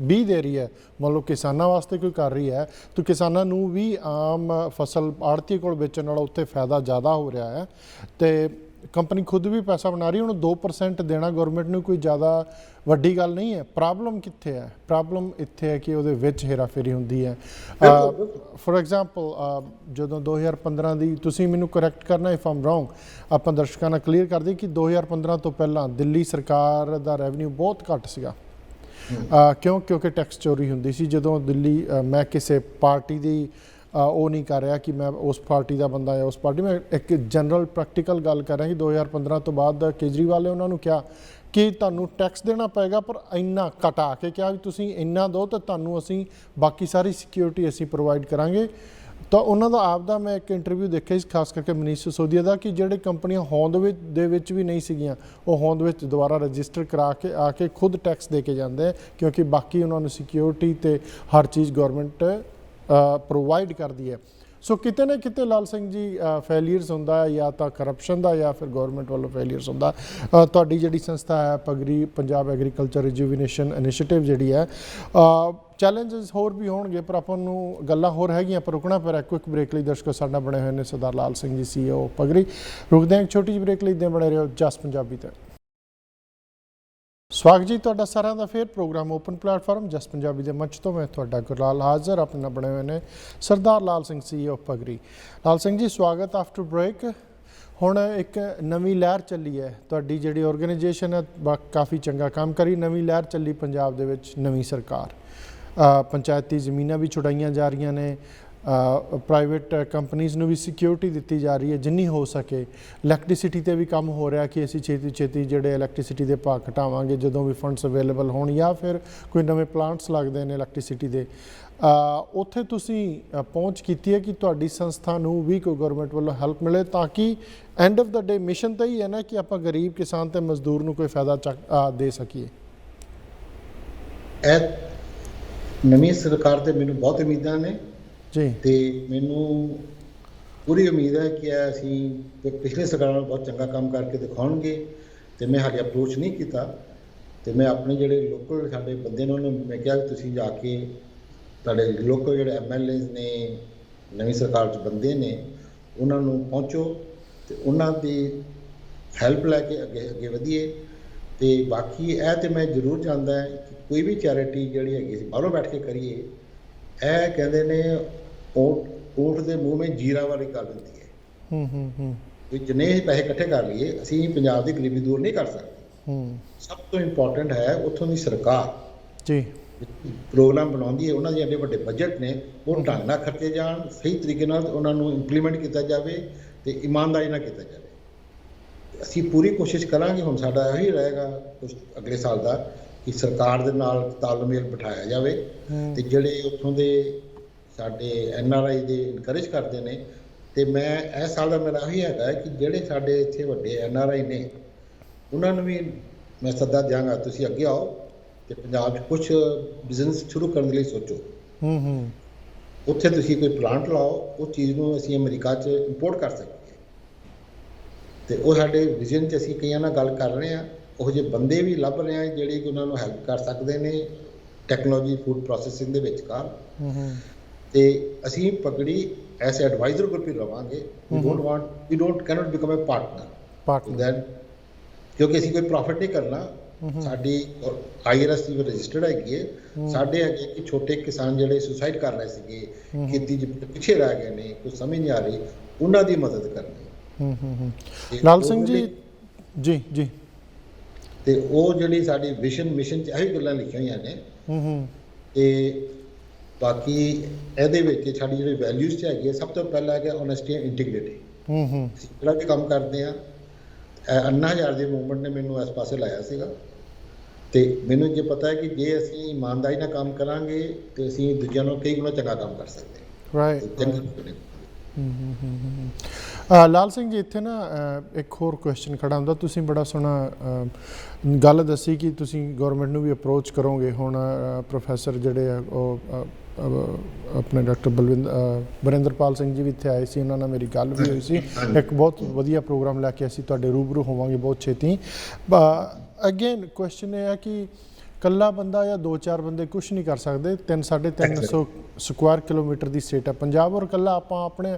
ਵੀ ਦੇ ਰਹੀ ਹੈ, ਮੰਨ ਲਓ ਕਿਸਾਨਾਂ ਵਾਸਤੇ ਕੋਈ ਕਰ ਰਹੀ ਹੈ, ਤਾਂ ਕਿਸਾਨਾਂ ਨੂੰ ਵੀ ਆਮ ਫਸਲ ਆੜ੍ਹਤੀ ਕੋਲ ਵੇਚਣ ਨਾਲੋਂ ਉੱਥੇ ਫਾਇਦਾ ਜ਼ਿਆਦਾ ਹੋ ਰਿਹਾ ਹੈ ਅਤੇ ਕੰਪਨੀ ਖੁਦ ਵੀ ਪੈਸਾ ਬਣਾ ਰਹੀ। ਹੁਣ 2% ਦੇਣਾ ਗਵਰਨਮੈਂਟ ਨੂੰ ਕੋਈ ਜ਼ਿਆਦਾ ਵੱਡੀ ਗੱਲ ਨਹੀਂ ਹੈ। ਪ੍ਰੋਬਲਮ ਕਿੱਥੇ ਹੈ? ਪ੍ਰੋਬਲਮ ਇੱਥੇ ਹੈ ਕਿ ਉਹਦੇ ਵਿੱਚ ਹੇਰਾਫੇਰੀ ਹੁੰਦੀ ਹੈ। ਫੋਰ ਐਗਜ਼ਾਮਪਲ ਜਦੋਂ 2015 ਦੀ, ਤੁਸੀਂ ਮੈਨੂੰ ਕਰੈਕਟ ਕਰਨਾ ਇਫ ਆਮ ਰੋਂਗ, ਆਪਾਂ ਦਰਸ਼ਕਾਂ ਨਾਲ ਕਲੀਅਰ ਕਰ ਦਈਏ ਕਿ 2015 ਤੋਂ ਪਹਿਲਾਂ ਦਿੱਲੀ ਸਰਕਾਰ ਦਾ ਰੈਵਨਿਊ ਬਹੁਤ ਘੱਟ ਸੀਗਾ। ਕਿਉਂਕਿ ਟੈਕਸ ਚੋਰੀ ਹੁੰਦੀ ਸੀ। ਜਦੋਂ ਦਿੱਲੀ, ਮੈਂ ਕਿਸੇ ਪਾਰਟੀ ਦੀ ਉਹ ਨਹੀਂ ਕਰ ਰਿਹਾ ਕਿ ਮੈਂ ਉਸ ਪਾਰਟੀ ਦਾ ਬੰਦਾ ਜਾਂ ਉਸ ਪਾਰਟੀ, ਮੈਂ ਇੱਕ ਜਨਰਲ ਪ੍ਰੈਕਟੀਕਲ ਗੱਲ ਕਰ ਰਿਹਾ ਕਿ 2015 ਤੋਂ ਬਾਅਦ ਕੇਜਰੀਵਾਲ ਨੇ ਉਹਨਾਂ ਨੂੰ ਕਿਹਾ ਕਿ ਤੁਹਾਨੂੰ ਟੈਕਸ ਦੇਣਾ ਪਏਗਾ, ਪਰ ਇੰਨਾ ਘਟਾ ਕੇ ਕਿਹਾ ਵੀ ਤੁਸੀਂ ਇੰਨਾ ਦਿਓ ਤਾਂ ਤੁਹਾਨੂੰ ਅਸੀਂ ਬਾਕੀ ਸਾਰੀ ਸਿਕਿਉਰਿਟੀ ਅਸੀਂ ਪ੍ਰੋਵਾਈਡ ਕਰਾਂਗੇ। ਤਾਂ ਉਹਨਾਂ ਦਾ ਆਪਦਾ ਮੈਂ ਇੱਕ ਇੰਟਰਵਿਊ ਦੇਖਿਆ ਸੀ, ਖਾਸ ਕਰਕੇ ਮਨੀਸ਼ ਸਿਸੋਦੀਆ ਦਾ, ਕਿ ਜਿਹੜੇ ਕੰਪਨੀਆਂ ਹੋਂਦ ਦੇ ਵਿੱਚ ਵੀ ਨਹੀਂ ਸੀਗੀਆਂ, ਉਹ ਹੋਂਦ ਵਿੱਚ ਦੁਬਾਰਾ ਰਜਿਸਟਰ ਕਰਾ ਕੇ ਆ ਕੇ ਖੁਦ ਟੈਕਸ ਦੇ ਕੇ ਜਾਂਦੇ, ਕਿਉਂਕਿ ਬਾਕੀ ਉਹਨਾਂ ਨੂੰ ਸਿਕਿਉਰਿਟੀ ਅਤੇ ਹਰ ਚੀਜ਼ ਗੌਰਮੈਂਟ ਪ੍ਰੋਵਾਈਡ ਕਰਦੀ ਹੈ। ਸੋ ਕਿਤੇ ਨਾ ਕਿਤੇ ਲਾਲ ਸਿੰਘ ਜੀ ਫੇਲੀਅਰਸ ਹੁੰਦਾ ਹੈ, ਜਾਂ ਤਾਂ ਕਰਪਸ਼ਨ ਦਾ ਜਾਂ ਫਿਰ ਗੌਰਮੈਂਟ ਵੱਲੋਂ ਫੇਲੀਅਰਸ ਹੁੰਦਾ। ਤੁਹਾਡੀ ਜਿਹੜੀ ਸੰਸਥਾ ਹੈ PAGRI, Punjab agriculture rejuvenation initiative ਜਿਹੜੀ ਹੈ, ਚੈਲੰਜਸ ਹੋਰ ਵੀ ਹੋਣਗੇ, ਪਰ ਆਪਾਂ ਨੂੰ ਗੱਲਾਂ ਹੋਰ ਹੈਗੀਆਂ, ਪਰ ਰੁਕਣਾ ਪੈਣਾ। ਕੁਇਕ ਬ੍ਰੇਕ ਲਈ ਦਰਸ਼ਕੋ ਸਾਡੇ ਨਾਲ ਬਣੇ ਹੋਏ ਨੇ ਸਰਦਾਰ ਲਾਲ ਸਿੰਘ ਜੀ, CEO ਪਗਰੀ। ਰੁਕਦੇ ਹਾਂ ਇੱਕ ਛੋਟੀ ਜਿਹੀ ਬ੍ਰੇਕ ਲਈ, ਇੱਦਾਂ ਬਣੇ ਰਹੋ ਜਸ ਪੰਜਾਬੀ ਤੇ। ਸਵਾਗਤ ਜੀ ਤੁਹਾਡਾ ਸਾਰਿਆਂ ਦਾ ਫਿਰ ਪ੍ਰੋਗਰਾਮ ਓਪਨ ਪਲੇਟਫਾਰਮ ਜਸ ਪੰਜਾਬੀ ਦੇ ਮੰਚ ਤੋਂ। ਮੈਂ ਤੁਹਾਡਾ ਗੁਰਲਾਲ ਹਾਜ਼ਰ, ਆਪਣੇ ਨਾਲ ਬਣੇ ਹੋਏ ਨੇ ਸਰਦਾਰ ਲਾਲ ਸਿੰਘ, CEO ਪਗਰੀ। ਲਾਲ ਸਿੰਘ ਜੀ ਸਵਾਗਤ ਆਫਟਰ ਬ੍ਰੇਕ। ਹੁਣ ਇੱਕ ਨਵੀਂ ਲਹਿਰ ਚੱਲੀ ਹੈ, ਤੁਹਾਡੀ ਜਿਹੜੀ ਆਰਗੇਨਾਈਜੇਸ਼ਨ ਹੈ ਕਾਫੀ ਚੰਗਾ ਕੰਮ ਕਰੀ। ਨਵੀਂ ਲਹਿਰ ਚੱਲੀ ਪੰਜਾਬ ਦੇ ਵਿੱਚ, ਨਵੀਂ ਸਰਕਾਰ, ਪੰਚਾਇਤੀ ਜ਼ਮੀਨਾਂ ਵੀ ਛੁਡਾਈਆਂ ਜਾ ਰਹੀਆਂ ਨੇ, ਪ੍ਰਾਈਵੇਟ ਕੰਪਨੀਜ਼ ਨੂੰ ਵੀ ਸਿਕਿਉਰਿਟੀ ਦਿੱਤੀ ਜਾ ਰਹੀ ਹੈ ਜਿੰਨੀ ਹੋ ਸਕੇ। ਇਲੈਕਟ੍ਰੀਸਿਟੀ 'ਤੇ ਵੀ ਕੰਮ ਹੋ ਰਿਹਾ ਕਿ ਅਸੀਂ ਛੇਤੀ ਜਿਹੜੇ ਇਲੈਕਟ੍ਰੀਸਿਟੀ ਦੇ ਭਾਅ ਘਟਾਵਾਂਗੇ ਜਦੋਂ ਵੀ ਫੰਡਸ ਅਵੇਲੇਬਲ ਹੋਣ, ਜਾਂ ਫਿਰ ਕੋਈ ਨਵੇਂ ਪਲਾਂਟਸ ਲੱਗਦੇ ਨੇ ਇਲੈਕਟ੍ਰੀਸਿਟੀ ਦੇ। ਉੱਥੇ ਤੁਸੀਂ ਪਹੁੰਚ ਕੀਤੀ ਹੈ ਕਿ ਤੁਹਾਡੀ ਸੰਸਥਾ ਨੂੰ ਵੀ ਕੋਈ ਗਵਰਨਮੈਂਟ ਵੱਲੋਂ ਹੈਲਪ ਮਿਲੇ, ਤਾਂ ਕਿ end of the day mission ਤਾਂ ਹੀ ਹੈ ਨਾ ਕਿ ਆਪਾਂ ਗਰੀਬ ਕਿਸਾਨ ਅਤੇ ਮਜ਼ਦੂਰ ਨੂੰ ਕੋਈ ਫਾਇਦਾ ਦੇ ਸਕੀਏ। ਨਵੀਂ ਸਰਕਾਰ 'ਤੇ ਮੈਨੂੰ ਬਹੁਤ ਉਮੀਦਾਂ ਨੇ ਜੀ, ਤੇ ਮੈਨੂੰ ਪੂਰੀ ਉਮੀਦ ਹੈ ਕਿ ਅਸੀਂ ਪਿਛਲੇ ਸਰਕਾਰਾਂ ਨਾਲ ਬਹੁਤ ਚੰਗਾ ਕੰਮ ਕਰਕੇ ਦਿਖਾਉਣਗੇ। ਤੇ ਮੈਂ ਹਾਲੇ ਅਪਰੋਚ ਨਹੀਂ ਕੀਤਾ, ਤੇ ਮੈਂ ਆਪਣੇ ਜਿਹੜੇ ਲੋਕਲ ਸਾਡੇ ਬੰਦੇ ਨੇ ਉਹਨਾਂ ਨੂੰ ਮੈਂ ਕਿਹਾ ਕਿ ਤੁਸੀਂ ਜਾ ਕੇ ਤੁਹਾਡੇ ਲੋਕਲ ਜਿਹੜੇ MLAs ਨੇ, ਨਵੀਂ ਸਰਕਾਰ 'ਚ ਬੰਦੇ ਨੇ, ਉਹਨਾਂ ਨੂੰ ਪਹੁੰਚੋ ਤੇ ਉਹਨਾਂ ਦੀ ਹੈਲਪ ਲੈ ਕੇ ਅੱਗੇ ਵਧੀਏ। ਤੇ ਬਾਕੀ ਇਹ ਤੇ ਮੈਂ ਜ਼ਰੂਰ ਚਾਹੁੰਦਾ ਕਿ ਕੋਈ ਵੀ ਚੈਰਿਟੀ ਜਿਹੜੀ ਹੈਗੀ ਸੀ ਬਾਹਰੋਂ ਬੈਠ ਕੇ ਕਰੀਏ। ਇਹ ਕਹਿੰਦੇ ਨੇ ਊਠ ਦੇ ਮੂੰਹ ਵਿੱਚ ਜੀਰਾ ਵਾਲੀ ਗੱਲ ਹੁੰਦੀ ਹੈ। ਵੀ ਜਿੰਨੇ ਪੈਸੇ ਇਕੱਠੇ ਕਰ ਲਈਏ ਅਸੀਂ ਪੰਜਾਬ ਦੀ ਗਰੀਬੀ ਦੂਰ ਨਹੀਂ ਕਰ ਸਕਦੇ। ਸਭ ਤੋਂ ਇੰਪੋਰਟੈਂਟ ਹੈ ਉੱਥੋਂ ਦੀ ਸਰਕਾਰ, ਜੀ, ਪ੍ਰੋਗਰਾਮ ਬਣਾਉਂਦੀ ਹੈ, ਉਹਨਾਂ ਦੇ ਜਿਹੜੇ ਵੱਡੇ ਬਜਟ ਨੇ ਉਹ ਢੰਗ ਨਾਲ ਖਰਚੇ ਜਾਣ, ਸਹੀ ਤਰੀਕੇ ਨਾਲ ਉਹਨਾਂ ਨੂੰ ਇੰਪਲੀਮੈਂਟ ਕੀਤਾ ਜਾਵੇ ਤੇ ਇਮਾਨਦਾਰੀ ਨਾਲ ਕੀਤਾ ਜਾਵੇ। ਅਸੀਂ ਪੂਰੀ ਕੋਸ਼ਿਸ਼ ਕਰਾਂਗੇ, ਹੁਣ ਸਾਡਾ ਇਹੀ ਰਹੇਗਾ ਕੁਛ ਅਗਲੇ ਸਾਲ ਦਾ, ਕਿ ਸਰਕਾਰ ਦੇ ਨਾਲ ਤਾਲਮੇਲ ਬਿਠਾਇਆ ਜਾਵੇ ਤੇ ਜਿਹੜੇ ਉੱਥੋਂ ਦੇ ਸਾਡੇ NRI ਦੇ ਇਨਕਰੇਜ ਕਰਦੇ ਨੇ। ਤੇ ਮੈਂ ਇਸ ਸਾਲ ਦਾ ਮੇਰਾ ਇਹੀ ਹੈਗਾ ਕਿ ਜਿਹੜੇ ਸਾਡੇ ਇੱਥੇ ਵੱਡੇ NRI ਨੇ ਉਹਨਾਂ ਨੂੰ ਵੀ ਮੈਂ ਸੱਦਾ ਦਿਆਂਗਾ, ਤੁਸੀਂ ਅੱਗੇ ਆਓ ਤੇ ਪੰਜਾਬ 'ਚ ਕੁਛ ਬਿਜ਼ਨਸ ਸ਼ੁਰੂ ਕਰਨ ਦੇ ਲਈ ਸੋਚੋ। ਉੱਥੇ ਤੁਸੀਂ ਕੋਈ ਪਲਾਂਟ ਲਾਓ, ਉਹ ਚੀਜ਼ ਨੂੰ ਅਸੀਂ ਅਮਰੀਕਾ 'ਚ ਇੰਪੋਰਟ ਕਰ ਸਕੀਏ। ਤੇ ਉਹ ਸਾਡੇ ਵਿਜ਼ਨ 'ਚ ਅਸੀਂ ਕਈਆਂ ਨਾਲ ਗੱਲ ਕਰ ਰਹੇ ਹਾਂ, ਉਹ ਜਿਹੇ ਬੰਦੇ ਵੀ ਲੱਭ ਰਹੇ ਹਾਂ ਜਿਹੜੇ ਕਿ ਉਹਨਾਂ ਨੂੰ ਹੈਲਪ ਕਰ ਸਕਦੇ ਨੇ ਟੈਕਨੋਲੋਜੀ ਫੂਡ ਪ੍ਰੋਸੈਸਿੰਗ ਦੇ ਵਿਚਕਾਰ। ਤੇ ਅਸੀਂ ਪਗੜੀ ਐਸ ਐਡਵਾਈਜ਼ਰ ਗਰੁੱਪ ਹੀ ਰਵਾਂਗੇ। ਵੀ ਕੈਨੋਟ ਬਿਕਮ ਅ ਪਾਰਟਨਰ, ਕਿਉਂਕਿ ਅਸੀਂ ਕੋਈ ਪ੍ਰੋਫਿਟ ਨਹੀਂ ਕਰਨਾ। ਸਾਡੀ IRS ਦੀ ਰਜਿਸਟਰਡ ਹੈਗੀ ਹੈ। ਸਾਡੇ ਹੈਗੇ ਕਿ ਛੋਟੇ ਕਿਸਾਨ ਜਿਹੜੇ ਸੁਸਾਈਡ ਕਰ ਰਹੇ ਸੀਗੇ, ਖੇਤੀ 'ਚ ਪਿੱਛੇ ਰਹਿ ਗਏ ਨੇ, ਕੁਝ ਸਮਝ ਨਹੀਂ ਆ ਰਹੀ, ਉਹਨਾਂ ਦੀ ਮਦਦ ਕਰਨੀ। ਲਾਲ ਸਿੰਘ ਜੀ ਜੀ ਤੇ ਉਹ ਜਿਹੜੀ ਸਾਡੀ ਵਿਜ਼ਨ ਮਿਸ਼ਨ 'ਚ ਇਹੀ ਗੱਲਾਂ ਲਿਖੀਆਂ ਹੋਈਆਂ ਨੇ। ਤੇ ਬਾਕੀ ਇਹਦੇ ਵਿੱਚ ਸਾਡੀ ਜਿਹੜੀ ਵੈਲਿਊਜ਼ 'ਚ ਹੈਗੀ ਹੈ, ਸਭ ਤੋਂ ਪਹਿਲਾਂ ਹੈਗਾ ਓਨੈਸਟੀ ਐਂਡ ਇੰਟੀਗ੍ਰਿਟੀ। ਅਸੀਂ ਜਿਹੜਾ ਵੀ ਕੰਮ ਕਰਦੇ ਹਾਂ, ਅੰਨਾ ਹਜ਼ਾਰ ਦੀ ਮੂਵਮੈਂਟ ਨੇ ਮੈਨੂੰ ਇਸ ਪਾਸੇ ਲਾਇਆ ਸੀਗਾ। ਤੇ ਮੈਨੂੰ ਜੇ ਪਤਾ ਹੈ ਕਿ ਜੇ ਅਸੀਂ ਇਮਾਨਦਾਰੀ ਨਾਲ ਕੰਮ ਕਰਾਂਗੇ ਤੇ ਅਸੀਂ ਦੂਜਿਆਂ ਨੂੰ ਕਈ ਗੁਣਾ ਚੰਗਾ ਕੰਮ ਕਰ ਸਕਦੇ ਹਾਂ। ਲਾਲ ਸਿੰਘ ਜੀ, ਇੱਥੇ ਨਾ ਇੱਕ ਹੋਰ ਕੁਐਸਚਨ ਖੜਾ ਹੁੰਦਾ। ਤੁਸੀਂ ਬੜਾ ਸੋਹਣਾ ਗੱਲ ਦੱਸੀ ਕਿ ਤੁਸੀਂ ਗੌਰਮੈਂਟ ਨੂੰ ਵੀ ਅਪਰੋਚ ਕਰੋਗੇ। ਹੁਣ ਪ੍ਰੋਫੈਸਰ ਜਿਹੜੇ ਆ ਉਹ ਆਪਣੇ ਡਾਕਟਰ ਬਰਿੰਦਰਪਾਲ ਸਿੰਘ ਜੀ ਵੀ ਇੱਥੇ ਆਏ ਸੀ, ਉਹਨਾਂ ਨਾਲ ਮੇਰੀ ਗੱਲ ਵੀ ਹੋਈ ਸੀ। ਇੱਕ ਬਹੁਤ ਵਧੀਆ ਪ੍ਰੋਗਰਾਮ ਲੈ ਕੇ ਅਸੀਂ ਤੁਹਾਡੇ ਰੂਬਰੂ ਹੋਵਾਂਗੇ ਬਹੁਤ ਛੇਤੀ। ਅਗੇਨ ਕੁਐਸਚਨ ਇਹ ਹੈ ਕਿ ਇਕੱਲਾ ਬੰਦਾ ਜਾਂ 2-4 ਬੰਦੇ ਕੁਛ ਨਹੀਂ ਕਰ ਸਕਦੇ। 350 ਸਕੁਆਇਰ ਕਿਲੋਮੀਟਰ ਦੀ ਸਟੇਟ ਹੈ ਪੰਜਾਬ, ਔਰ ਇਕੱਲਾ ਆਪਾਂ ਆਪਣੇ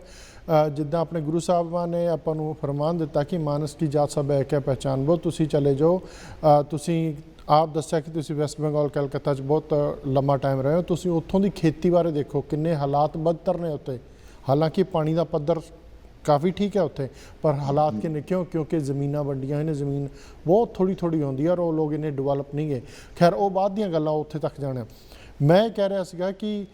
ਜਿੱਦਾਂ ਆਪਣੇ ਗੁਰੂ ਸਾਹਿਬਾਂ ਨੇ ਆਪਾਂ ਨੂੰ ਫਰਮਾਨ ਦਿੱਤਾ ਕਿ ਮਾਨਸ ਕੀ ਜਾਤ ਸਭ ਇੱਕ ਹੈ ਪਹਿਚਾਨ ਬਹੁਤ, ਤੁਸੀਂ ਚਲੇ ਜਾਓ। ਤੁਸੀਂ ਆਪ ਦੱਸਿਆ ਕਿ ਤੁਸੀਂ ਵੈਸਟ ਬੰਗਾਲ ਕਲਕੱਤਾ 'ਚ ਬਹੁਤ ਲੰਮਾ ਟਾਈਮ ਰਹੇ ਹੋ। ਤੁਸੀਂ ਉੱਥੋਂ ਦੀ ਖੇਤੀ ਬਾਰੇ ਦੇਖੋ, ਕਿੰਨੇ ਹਾਲਾਤ ਬਦਤਰ ਨੇ ਉੱਥੇ। ਹਾਲਾਂਕਿ ਪਾਣੀ ਦਾ ਪੱਧਰ ਕਾਫੀ ਠੀਕ ਹੈ ਉੱਥੇ, ਪਰ ਹਾਲਾਤ ਕਿੰਨੇ ਕਿਉਂਕਿ ਜ਼ਮੀਨਾਂ ਵੰਡੀਆਂ ਨੇ, ਜ਼ਮੀਨ ਬਹੁਤ ਥੋੜ੍ਹੀ ਹੁੰਦੀ ਹੈ ਔਰ ਉਹ ਲੋਕ ਇੰਨੇ ਡਿਵੈਲਪ ਨਹੀਂ ਗਏ। ਖੈਰ ਉਹ ਬਾਅਦ ਦੀਆਂ ਗੱਲਾਂ, ਉੱਥੇ ਤੱਕ ਜਾਣਾ। ਮੈਂ ਕਹਿ ਰਿਹਾ ਸੀਗਾ ਕਿ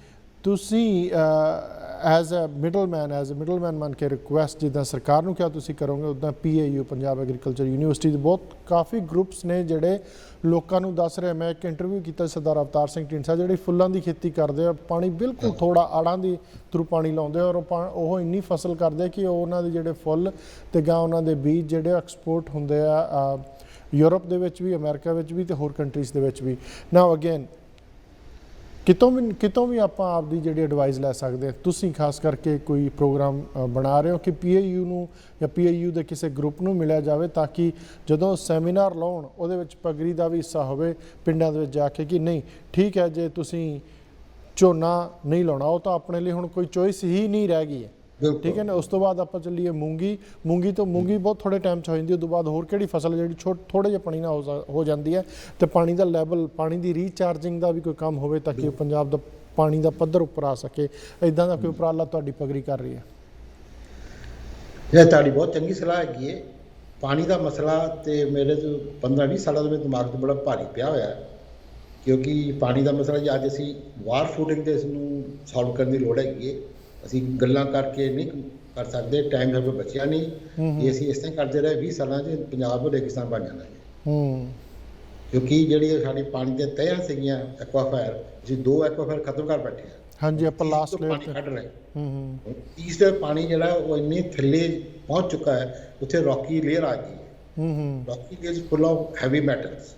ਤੁਸੀਂ ਐਜ਼ ਅ ਮਿਡਲਮੈਨ ਮੰਨ ਕੇ ਰਿਕੁਐਸਟ ਜਿੱਦਾਂ ਸਰਕਾਰ ਨੂੰ ਕਿਹਾ ਤੁਸੀਂ ਕਰੋਗੇ, ਉੱਦਾਂ PAU ਪੰਜਾਬ ਐਗਰੀਕਲਚਰ ਯੂਨੀਵਰਸਿਟੀ ਦੇ ਬਹੁਤ ਕਾਫੀ ਗਰੁੱਪਸ ਨੇ ਜਿਹੜੇ ਲੋਕਾਂ ਨੂੰ ਦੱਸ ਰਹੇ। ਮੈਂ ਇੱਕ ਇੰਟਰਵਿਊ ਕੀਤਾ ਸਰਦਾਰ ਅਵਤਾਰ ਸਿੰਘ ਢੀਂਡਸਾ, ਜਿਹੜੇ ਫੁੱਲਾਂ ਦੀ ਖੇਤੀ ਕਰਦੇ ਆ, ਪਾਣੀ ਬਿਲਕੁਲ ਥੋੜ੍ਹਾ ਆੜਾਂ ਦੀ ਥਰੂ ਪਾਣੀ ਲਾਉਂਦੇ ਔਰ ਉਹ ਇੰਨੀ ਫਸਲ ਕਰਦੇ ਕਿ ਉਹਨਾਂ ਦੇ ਜਿਹੜੇ ਫੁੱਲ ਅਤੇ ਗਾਂ ਉਹਨਾਂ ਦੇ ਬੀਜ ਜਿਹੜੇ ਐਕਸਪੋਰਟ ਹੁੰਦੇ ਆ ਯੂਰਪ ਦੇ ਵਿੱਚ ਵੀ, ਅਮਰੀਕਾ ਵਿੱਚ ਵੀ ਅਤੇ ਹੋਰ ਕੰਟਰੀਜ਼ ਦੇ ਵਿੱਚ ਵੀ। ਨਾਓ ਅਗੇਨ ਕਿਤੋਂ ਵੀ ਆਪਾਂ ਆਪਦੀ ਜਿਹੜੀ ਐਡਵਾਈਸ ਲੈ ਸਕਦੇ ਹਾਂ। ਤੁਸੀਂ ਖਾਸ ਕਰਕੇ ਕੋਈ ਪ੍ਰੋਗਰਾਮ ਬਣਾ ਰਹੇ ਹੋ ਕਿ PAU ਨੂੰ ਜਾਂ PAU ਦੇ ਕਿਸੇ ਗਰੁੱਪ ਨੂੰ ਮਿਲਿਆ ਜਾਵੇ, ਤਾਂ ਕਿ ਜਦੋਂ ਸੈਮੀਨਾਰ ਲਾਉਣ ਉਹਦੇ ਵਿੱਚ ਪਗੜੀ ਦਾ ਵੀ ਹਿੱਸਾ ਹੋਵੇ ਪਿੰਡਾਂ ਦੇ ਵਿੱਚ ਜਾ ਕੇ, ਕਿ ਨਹੀਂ ਠੀਕ ਹੈ ਜੇ ਤੁਸੀਂ ਝੋਨਾ ਨਹੀਂ ਲਾਉਣਾ ਉਹ ਤਾਂ ਆਪਣੇ ਲਈ ਹੁਣ ਕੋਈ ਚੋਇਸ ਹੀ ਨਹੀਂ ਰਹਿ ਗਈ ਹੈ, ਠੀਕ ਹੈ ਨਾ। ਉਸ ਤੋਂ ਬਾਅਦ ਆਪਾਂ ਚੱਲੀਏ ਮੂੰਗੀ ਬਹੁਤ ਥੋੜ੍ਹੇ ਟਾਈਮ 'ਚ ਹੋ ਜਾਂਦੀ, ਉਦੋਂ ਬਾਅਦ ਹੋਰ ਕਿਹੜੀ ਫਸਲ ਜਿਹੜੀ ਥੋੜ੍ਹੇ ਜਿਹੇ ਪਾਣੀ ਨਾਲ ਹੋ ਜਾਂਦੀ ਹੈ। ਅਤੇ ਪਾਣੀ ਦਾ ਲੈਵਲ, ਪਾਣੀ ਦੀ ਰੀਚਾਰਜਿੰਗ ਦਾ ਵੀ ਕੋਈ ਕੰਮ ਹੋਵੇ ਤਾਂ ਕਿ ਪੰਜਾਬ ਦਾ ਪਾਣੀ ਦਾ ਪੱਧਰ ਉੱਪਰ ਆ ਸਕੇ। ਇੱਦਾਂ ਦਾ ਕੋਈ ਉਪਰਾਲਾ ਤੁਹਾਡੀ ਪਗੜੀ ਕਰ ਰਹੀ ਹੈ? ਇਹ ਤੁਹਾਡੀ ਬਹੁਤ ਚੰਗੀ ਸਲਾਹ ਹੈਗੀ ਹੈ। ਪਾਣੀ ਦਾ ਮਸਲਾ ਤੇ ਮੇਰੇ ਤੋਂ 15-20 ਸਾਲਾਂ ਤੋਂ ਮੇਰੇ ਦਿਮਾਗ 'ਤੇ ਬੜਾ ਭਾਰੀ ਪਿਆ ਹੋਇਆ, ਕਿਉਂਕਿ ਪਾਣੀ ਦਾ ਮਸਲਾ ਜੇ ਅੱਜ ਅਸੀਂ ਵਾਰ ਫੂਟਿੰਗ 'ਤੇ ਇਸ ਨੂੰ ਸੋਲਵ ਕਰਨ ਦੀ ਲੋੜ ਹੈਗੀ ਹੈ। ਅਸੀਂ ਗੱਲਾਂ ਕਰਕੇ ਨਹੀਂ ਕਰ ਸਕਦੇ, ਟਾਈਮ ਸਾਡੇ ਕੋਲ ਬਚਿਆ ਨਹੀਂ। ਜੇ ਅਸੀਂ ਇਸ ਤਰ੍ਹਾਂ ਕਰਦੇ ਰਹੇ 20 ਸਾਲਾਂ 'ਚ ਪੰਜਾਬ ਰੇਗਿਸਤਾਨ ਬਣ ਜਾਣਾ ਹੈ। ਕਿਉਂਕਿ ਜਿਹੜੀ ਸਾਡੀ ਪਾਣੀ ਦੀਆਂ ਤਹਿਆਂ ਸੀਗੀਆਂ ਐਕਵਾਫਾਇਰ, ਅਸੀਂ 2 ਐਕਵਾਫਾਇਰ ਖਤਮ ਕਰ ਬੈਠੇ ਹਾਂ। ਹਾਂਜੀ, ਆਪਾਂ ਲਾਸਟ ਪਾਣੀ ਕੱਢ ਰਹੇ। ਤੀਸਰਾ ਪਾਣੀ ਜਿਹੜਾ ਉਹ ਇੰਨੇ ਥੱਲੇ ਪਹੁੰਚ ਚੁੱਕਾ ਹੈ, ਉੱਥੇ ਰੌਕੀ ਲੇਅਰ ਆ ਗਈ ਹੈ। Rocky layer full of heavy metals,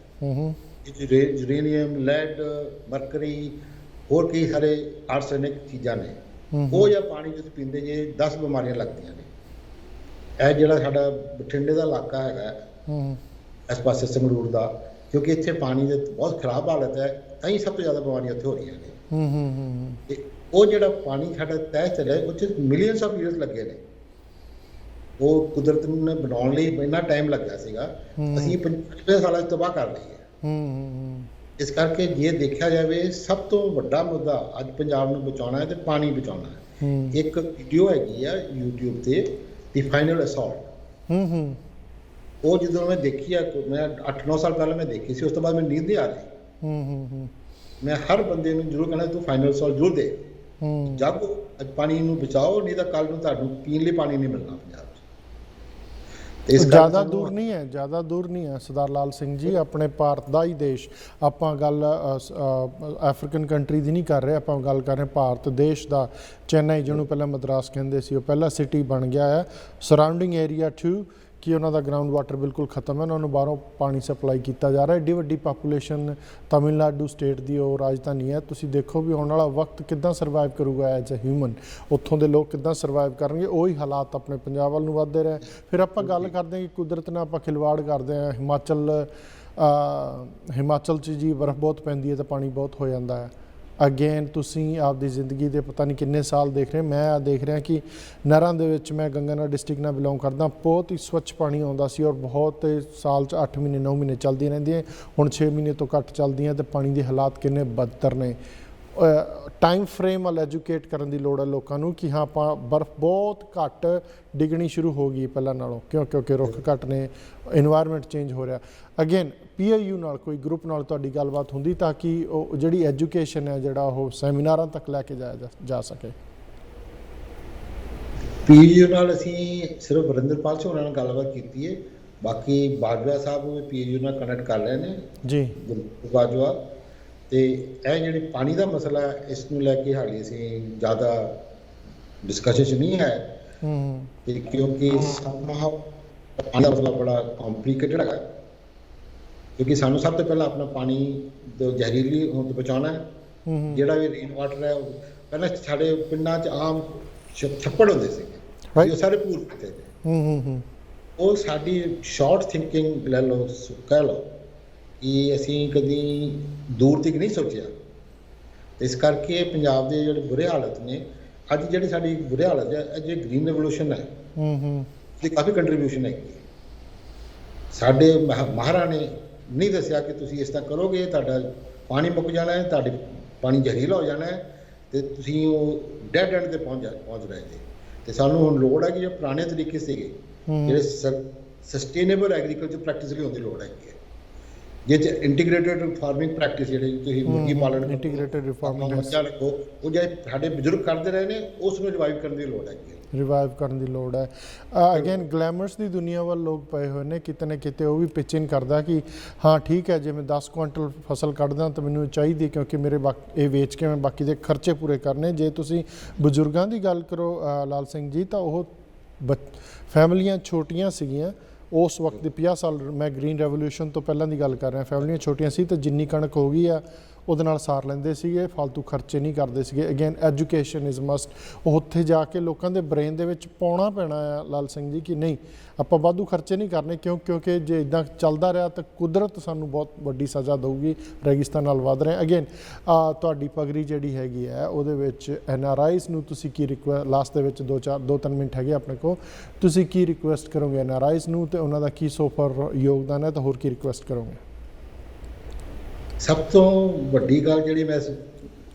uranium, lead, mercury, ਹੋਰ ਕਈ ਸਾਰੇ ਆਰਸੈਨਿਕ ਚੀਜ਼ਾਂ ਨੇ। ਉਹ ਜਿਹਾ ਪਾਣੀ ਤੁਸੀਂ ਪੀਂਦੇ ਜੇ 10 ਬਿਮਾਰੀਆਂ ਲੱਗਦੀਆਂ ਨੇ। ਇਹ ਜਿਹੜਾ ਸਾਡਾ ਬਠਿੰਡੇ ਦਾ ਇਲਾਕਾ ਹੈਗਾ ਇਸ ਪਾਸੇ ਸੰਗਰੂਰ ਦਾ, ਕਿਉਂਕਿ ਇੱਥੇ ਪਾਣੀ ਦੇ ਬਹੁਤ ਖਰਾਬ ਹਾਲਤ ਹੈ, ਤਾਂ ਹੀ ਸਭ ਤੋਂ ਜ਼ਿਆਦਾ ਬਿਮਾਰੀਆਂ ਉੱਥੇ ਹੋ ਰਹੀਆਂ ਨੇ। ਤੇ ਉਹ ਜਿਹੜਾ ਪਾਣੀ ਸਾਡਾ ਤੈਅ ਚੱਲਿਆ, ਉਹ 'ਚ ਮਿਲੀਅਨਸ ਆਫ ਈਅਰਸ ਲੱਗੇ ਨੇ। ਉਹ ਕੁਦਰਤ ਨੇ ਬਣਾਉਣ ਲਈ ਇੰਨਾ ਟਾਈਮ ਲੱਗਾ ਸੀਗਾ, ਅਸੀਂ 50 ਸਾਲਾਂ 'ਚ ਤਬਾਹ ਕਰ ਲਈ ਹੈ। ਇਸ ਕਰਕੇ ਜੇ ਦੇਖਿਆ ਜਾਵੇ, ਸਭ ਤੋਂ ਵੱਡਾ ਮੁੱਦਾ ਅੱਜ ਪੰਜਾਬ ਨੂੰ ਬਚਾਉਣਾ ਹੈ ਤੇ ਪਾਣੀ ਬਚਾਉਣਾ ਹੈ। ਇੱਕ ਵੀਡੀਓ ਹੈਗੀ ਆ YouTube ਤੇ, ਦੀ ਫਾਈਨਲ ਅਸੌਲਟ। ਉਹ ਜਦੋਂ ਮੈਂ ਦੇਖੀ ਆ, ਮੈਂ 8-9 ਸਾਲ ਪਹਿਲਾਂ ਮੈਂ ਦੇਖੀ ਸੀ, ਉਸ ਤੋਂ ਬਾਅਦ ਮੈਨੂੰ ਨੀਂਦ ਨਹੀਂ ਆ ਰਹੀ। ਮੈਂ ਹਰ ਬੰਦੇ ਨੂੰ ਜ਼ਰੂਰ ਕਹਿਣਾ ਤੂੰ ਫਾਈਨਲ ਸੌਲ ਜ਼ਰੂਰ ਦੇ। ਜਾਗੋ, ਅੱਜ ਪਾਣੀ ਨੂੰ ਬਚਾਓ, ਨਹੀਂ ਤਾਂ ਕੱਲ ਨੂੰ ਤੁਹਾਨੂੰ ਪੀਣ ਲਈ ਪਾਣੀ ਨਹੀਂ ਮਿਲਣਾ ਪੰਜਾਬ 'ਚ। ਤੇ ਇਸ ਜ਼ਿਆਦਾ ਦੂਰ ਨਹੀਂ ਹੈ, ਜ਼ਿਆਦਾ ਦੂਰ ਨਹੀਂ ਹੈ ਸਰਦਾਰ ਲਾਲ ਸਿੰਘ ਜੀ। ਆਪਣੇ ਭਾਰਤ ਦਾ ਹੀ ਦੇਸ਼, ਆਪਾਂ ਗੱਲ ਅਫਰੀਕਨ ਕੰਟਰੀ ਦੀ ਨਹੀਂ ਕਰ ਰਹੇ, ਆਪਾਂ ਗੱਲ ਕਰ ਰਹੇ ਭਾਰਤ ਦੇਸ਼ ਦਾ। ਚੇਨਈ, ਜਿਹਨੂੰ ਪਹਿਲਾਂ ਮਦਰਾਸ ਕਹਿੰਦੇ ਸੀ, ਉਹ ਪਹਿਲਾ ਸਿਟੀ ਬਣ ਗਿਆ ਹੈ। ਸਰਾਊਂਡਿੰਗ ਏਰੀਆ 2 ਕਿ ਉਹਨਾਂ ਦਾ ਗਰਾਊਂਡ ਵਾਟਰ ਬਿਲਕੁਲ ਖਤਮ ਹੈ, ਉਹਨਾਂ ਨੂੰ ਬਾਹਰੋਂ ਪਾਣੀ ਸਪਲਾਈ ਕੀਤਾ ਜਾ ਰਿਹਾ। ਐਡੀ ਵੱਡੀ ਪਾਪੂਲੇਸ਼ਨ ਤਮਿਲਨਾਡੂ ਸਟੇਟ ਦੀ ਉਹ ਰਾਜਧਾਨੀ ਹੈ। ਤੁਸੀਂ ਦੇਖੋ ਵੀ ਆਉਣ ਵਾਲਾ ਵਕਤ ਕਿੱਦਾਂ ਸਰਵਾਈਵ ਕਰੂਗਾ ਐਜ਼ ਅ ਹਿਊਮਨ, ਉੱਥੋਂ ਦੇ ਲੋਕ ਕਿੱਦਾਂ ਸਰਵਾਈਵ ਕਰਨਗੇ। ਉਹੀ ਹਾਲਾਤ ਆਪਣੇ ਪੰਜਾਬ ਵੱਲ ਨੂੰ ਵੱਧਦੇ ਰਹੇ। ਫਿਰ ਆਪਾਂ ਗੱਲ ਕਰਦੇ ਹਾਂ ਕਿ ਕੁਦਰਤ ਨਾਲ ਆਪਾਂ ਖਿਲਵਾੜ ਕਰਦੇ ਹਾਂ। ਹਿਮਾਚਲ 'ਚ ਜੀ ਬਰਫ਼ ਬਹੁਤ ਪੈਂਦੀ ਹੈ ਤਾਂ ਪਾਣੀ ਬਹੁਤ ਹੋ ਜਾਂਦਾ ਹੈ। ਅਗੇਨ ਤੁਸੀਂ ਆਪਦੀ ਜ਼ਿੰਦਗੀ ਦੇ ਪਤਾ ਨਹੀਂ ਕਿੰਨੇ ਸਾਲ ਦੇਖ ਰਹੇ, ਮੈਂ ਦੇਖ ਰਿਹਾ ਕਿ ਨਹਿਰਾਂ ਦੇ ਵਿੱਚ, ਮੈਂ ਗੰਗਾਨਗਰ ਡਿਸਟ੍ਰਿਕਟ ਨਾਲ ਬਿਲੋਂਗ ਕਰਦਾ, ਬਹੁਤ ਹੀ ਸਵੱਛ ਪਾਣੀ ਆਉਂਦਾ ਸੀ ਔਰ ਬਹੁਤ ਸਾਲ 'ਚ 8 ਮਹੀਨੇ 9 ਮਹੀਨੇ ਚੱਲਦੀਆਂ ਰਹਿੰਦੀਆਂ। ਹੁਣ 6 ਮਹੀਨੇ ਤੋਂ ਘੱਟ ਚੱਲਦੀਆਂ ਅਤੇ ਪਾਣੀ ਦੇ ਹਾਲਾਤ ਕਿੰਨੇ ਬਦਤਰ ਨੇ। ਟਾਈਮ ਫਰੇਮ ਵੱਲ ਐਜੂਕੇਟ ਕਰਨ ਦੀ ਲੋੜ ਹੈ ਲੋਕਾਂ ਨੂੰ ਕਿ ਹਾਂ ਆਪਾਂ ਬਰਫ਼ ਬਹੁਤ ਘੱਟ ਡਿੱਗਣੀ ਸ਼ੁਰੂ ਹੋ ਗਈ ਪਹਿਲਾਂ ਨਾਲੋਂ, ਕਿਉਂਕਿ ਰੁੱਖ ਘੱਟ ਨੇ, ਇਨਵਾਇਰਮੈਂਟ ਚੇਂਜ ਹੋ ਰਿਹਾ। ਅਗੇਨ PIU ਨਾਲ ਕੋਈ ਗਰੁੱਪ ਨਾਲ ਤੁਹਾਡੀ ਗੱਲਬਾਤ ਹੁੰਦੀ ਤਾਂ ਕਿ ਉਹ ਜਿਹੜੀ ਐਜੂਕੇਸ਼ਨ ਹੈ ਜਿਹੜਾ ਉਹ ਸੈਮੀਨਾਰਾਂ ਤੱਕ ਲੈ ਕੇ ਜਾਇਆ ਜਾ ਸਕੇ? PIU ਨਾਲ ਅਸੀਂ ਸਿਰਫ ਵਰਿੰਦਰਪਾਲ ਸਿੰਘ ਹੋਰਾਂ ਨਾਲ ਗੱਲਬਾਤ ਕੀਤੀ ਹੈ, ਬਾਕੀ ਬਾਜਵਾ ਸਾਹਿਬ ਨੂੰ PIU ਨਾਲ ਕਨੈਕਟ ਕਰ ਰਹੇ ਨੇ ਜੀ, ਬਾਜਵਾ। ਤੇ ਇਹ ਜਿਹੜੀ ਪਾਣੀ ਦਾ ਮਸਲਾ ਹੈ, ਇਸ ਨੂੰ ਲੈ ਕੇ ਹਾਲੇ ਅਸੀਂ ਜ਼ਿਆਦਾ ਡਿਸਕਸ਼ਨ 'ਚ ਨਹੀਂ ਹੈ, ਕਿਉਂਕਿ ਪਾਣੀ ਦਾ ਮਸਲਾ ਬੜਾ ਕੰਪਲੀਕੇਟਡ ਹੈਗਾ। ਕਿਉਂਕਿ ਸਾਨੂੰ ਸਭ ਤੋਂ ਪਹਿਲਾਂ ਆਪਣਾ ਪਾਣੀ ਤੋਂ ਜ਼ਹਿਰੀਲੀ ਹੋਣ ਤੋਂ ਬਚਾਉਣਾ ਹੈ। ਜਿਹੜਾ ਵੀ ਰੇਨ ਵਾਟਰ ਹੈ, ਪਹਿਲਾਂ ਸਾਡੇ ਪਿੰਡਾਂ 'ਚ ਆਮ ਛੱਪੜ ਹੁੰਦੇ ਸੀਗੇ, ਉਹ ਸਾਰੇ ਭੂਰ ਕੀਤੇ ਨੇ। ਉਹ ਸਾਡੀ ਸ਼ਾਰਟ ਥਿੰਕਿੰਗ ਲੈ ਲਓ, ਕਹਿ ਲਓ ਕਿ ਅਸੀਂ ਕਦੀ ਦੂਰ ਤੱਕ ਨਹੀਂ ਸੋਚਿਆ। ਇਸ ਕਰਕੇ ਪੰਜਾਬ ਦੇ ਜਿਹੜੇ ਬੁਰੇ ਹਾਲਤ ਨੇ, ਅੱਜ ਜਿਹੜੀ ਸਾਡੀ ਬੁਰੇ ਹਾਲਤ ਹੈ, ਜੇ ਗ੍ਰੀਨ ਰੈਵੋਲੂਸ਼ਨ ਹੈ ਤੇ ਕਾਫੀ ਕੰਟਰੀਬਿਊਸ਼ਨ ਹੈਗੀ ਹੈ। ਸਾਡੇ ਮਹਾਰਾ ਨੇ ਨਹੀਂ ਦੱਸਿਆ ਕਿ ਤੁਸੀਂ ਇਸ ਤਰ੍ਹਾਂ ਕਰੋਗੇ ਤੁਹਾਡਾ ਪਾਣੀ ਮੁੱਕ ਜਾਣਾ ਹੈ, ਤੁਹਾਡੇ ਪਾਣੀ ਜ਼ਹਿਰੀਲਾ ਹੋ ਜਾਣਾ ਹੈ ਤੇ ਤੁਸੀਂ ਉਹ ਡੈਡ ਐਂਡ ਤੇ ਪਹੁੰਚ ਰਹੇ ਜੇ। ਤੇ ਸਾਨੂੰ ਹੁਣ ਲੋੜ ਹੈ ਕਿ ਜੋ ਪੁਰਾਣੇ ਤਰੀਕੇ ਸੀਗੇ, ਜਿਹੜੇ ਸਸਟੇਨੇਬਲ ਐਗਰੀਕਲਚਰ ਪ੍ਰੈਕਟਿਸ ਲਈ ਹੁੰਦੀ ਲੋੜ ਹੈਗੀ ਹੈ। ਜੇ ਇੰਟੀਗ੍ਰੇਟਿਡ ਫਾਰਮਿੰਗ ਪ੍ਰੈਕਟਿਸ ਜਿਹੜੀ ਤੁਸੀਂ ਮੁਰਗੀ ਪਾਲਣ, ਇੰਟੀਗ੍ਰੇਟਿਡ ਫਾਰਮਿੰਗ ਮੱਝਾਂ ਰੱਖੋ, ਉਹ ਜਿਹੜੇ ਸਾਡੇ ਬਜ਼ੁਰਗ ਕਰਦੇ ਰਹੇ ਨੇ, ਉਸ ਨੂੰ ਰਿਵਾਈਵ ਕਰਨ ਦੀ ਲੋੜ ਹੈਗੀ ਹੈ। ਰਿਵਾਈਵ ਕਰਨ ਦੀ ਲੋੜ ਹੈ। ਅਗੇਨ ਗਲੈਮਰਸ ਦੀ ਦੁਨੀਆ ਵੱਲ ਲੋਕ ਪਏ ਹੋਏ ਨੇ, ਕਿਤੇ ਨਾ ਕਿਤੇ ਉਹ ਵੀ ਪਿਚ ਇਨ ਕਰਦਾ ਕਿ ਹਾਂ ਠੀਕ ਹੈ, ਜੇ ਮੈਂ 10 ਕੁਇੰਟਲ ਫਸਲ ਕੱਢਦਾ ਤਾਂ ਮੈਨੂੰ ਚਾਹੀਦੀ, ਕਿਉਂਕਿ ਮੇਰੇ ਇਹ ਵੇਚ ਕੇ ਮੈਂ ਬਾਕੀ ਦੇ ਖਰਚੇ ਪੂਰੇ ਕਰਨੇ। ਜੇ ਤੁਸੀਂ ਬਜ਼ੁਰਗਾਂ ਦੀ ਗੱਲ ਕਰੋ ਲਾਲ ਸਿੰਘ ਜੀ, ਤਾਂ ਉਹ ਫੈਮਲੀਆਂ ਛੋਟੀਆਂ ਸੀਗੀਆਂ ਉਸ ਵਕਤ ਦੇ 50 ਸਾਲ, ਮੈਂ ਗ੍ਰੀਨ ਰੈਵੋਲੂਸ਼ਨ ਤੋਂ ਪਹਿਲਾਂ ਦੀ ਗੱਲ ਕਰ ਰਿਹਾ। ਫੈਮਲੀਆਂ ਛੋਟੀਆਂ ਸੀ ਤਾਂ ਜਿੰਨੀ ਕਣਕ ਹੋ ਗਈ ਆ ਉਹਦੇ ਨਾਲ ਸਾਰ ਲੈਂਦੇ ਸੀਗੇ, ਫालतू ਖਰਚੇ ਨਹੀਂ ਕਰਦੇ ਸੀਗੇ। Again education is must. ਉਹ ਉੱਥੇ ਜਾ ਕੇ ਲੋਕਾਂ ਦੇ ਬ੍ਰੇਨ ਦੇ ਵਿੱਚ ਪਾਉਣਾ ਪੈਣਾ ਆ ਲਾਲ ਸਿੰਘ ਜੀ ਕਿ ਨਹੀਂ ਆਪਾਂ ਵਾਧੂ ਖਰਚੇ ਨਹੀਂ ਕਰਨੇ, ਕਿਉਂਕਿ ਜੇ ਇੱਦਾਂ ਚੱਲਦਾ ਰਿਹਾ ਤਾਂ ਕੁਦਰਤ ਸਾਨੂੰ ਬਹੁਤ ਵੱਡੀ ਸਜ਼ਾ ਦੇਊਗੀ। ਰੇਗਿਸਤਾਨ ਨਾਲ ਵੱਧ ਰਹੇ। ਅਗੇਨ ਤੁਹਾਡੀ ਪਗੜੀ ਜਿਹੜੀ ਹੈਗੀ ਹੈ ਉਹਦੇ ਵਿੱਚ NRIs ਨੂੰ ਤੁਸੀਂ ਕੀ ਲਾਸਟ ਦੇ ਵਿੱਚ 2-3 ਮਿੰਟ ਹੈਗੇ ਆਪਣੇ ਕੋਲ, ਤੁਸੀਂ ਕੀ ਰਿਕੁਐਸਟ ਕਰੋਗੇ NRIs ਨੂੰ ਤੇ ਉਹਨਾਂ ਦਾ ਕੀ ਸੋਫਰ ਯੋਗਦਾਨ ਹੈ, ਤਾਂ ਹੋਰ ਕੀ ਰਿਕੁਐਸਟ ਕਰੋਗੇ? ਸਭ ਤੋਂ ਵੱਡੀ ਗੱਲ ਜਿਹੜੀ ਮੈਂ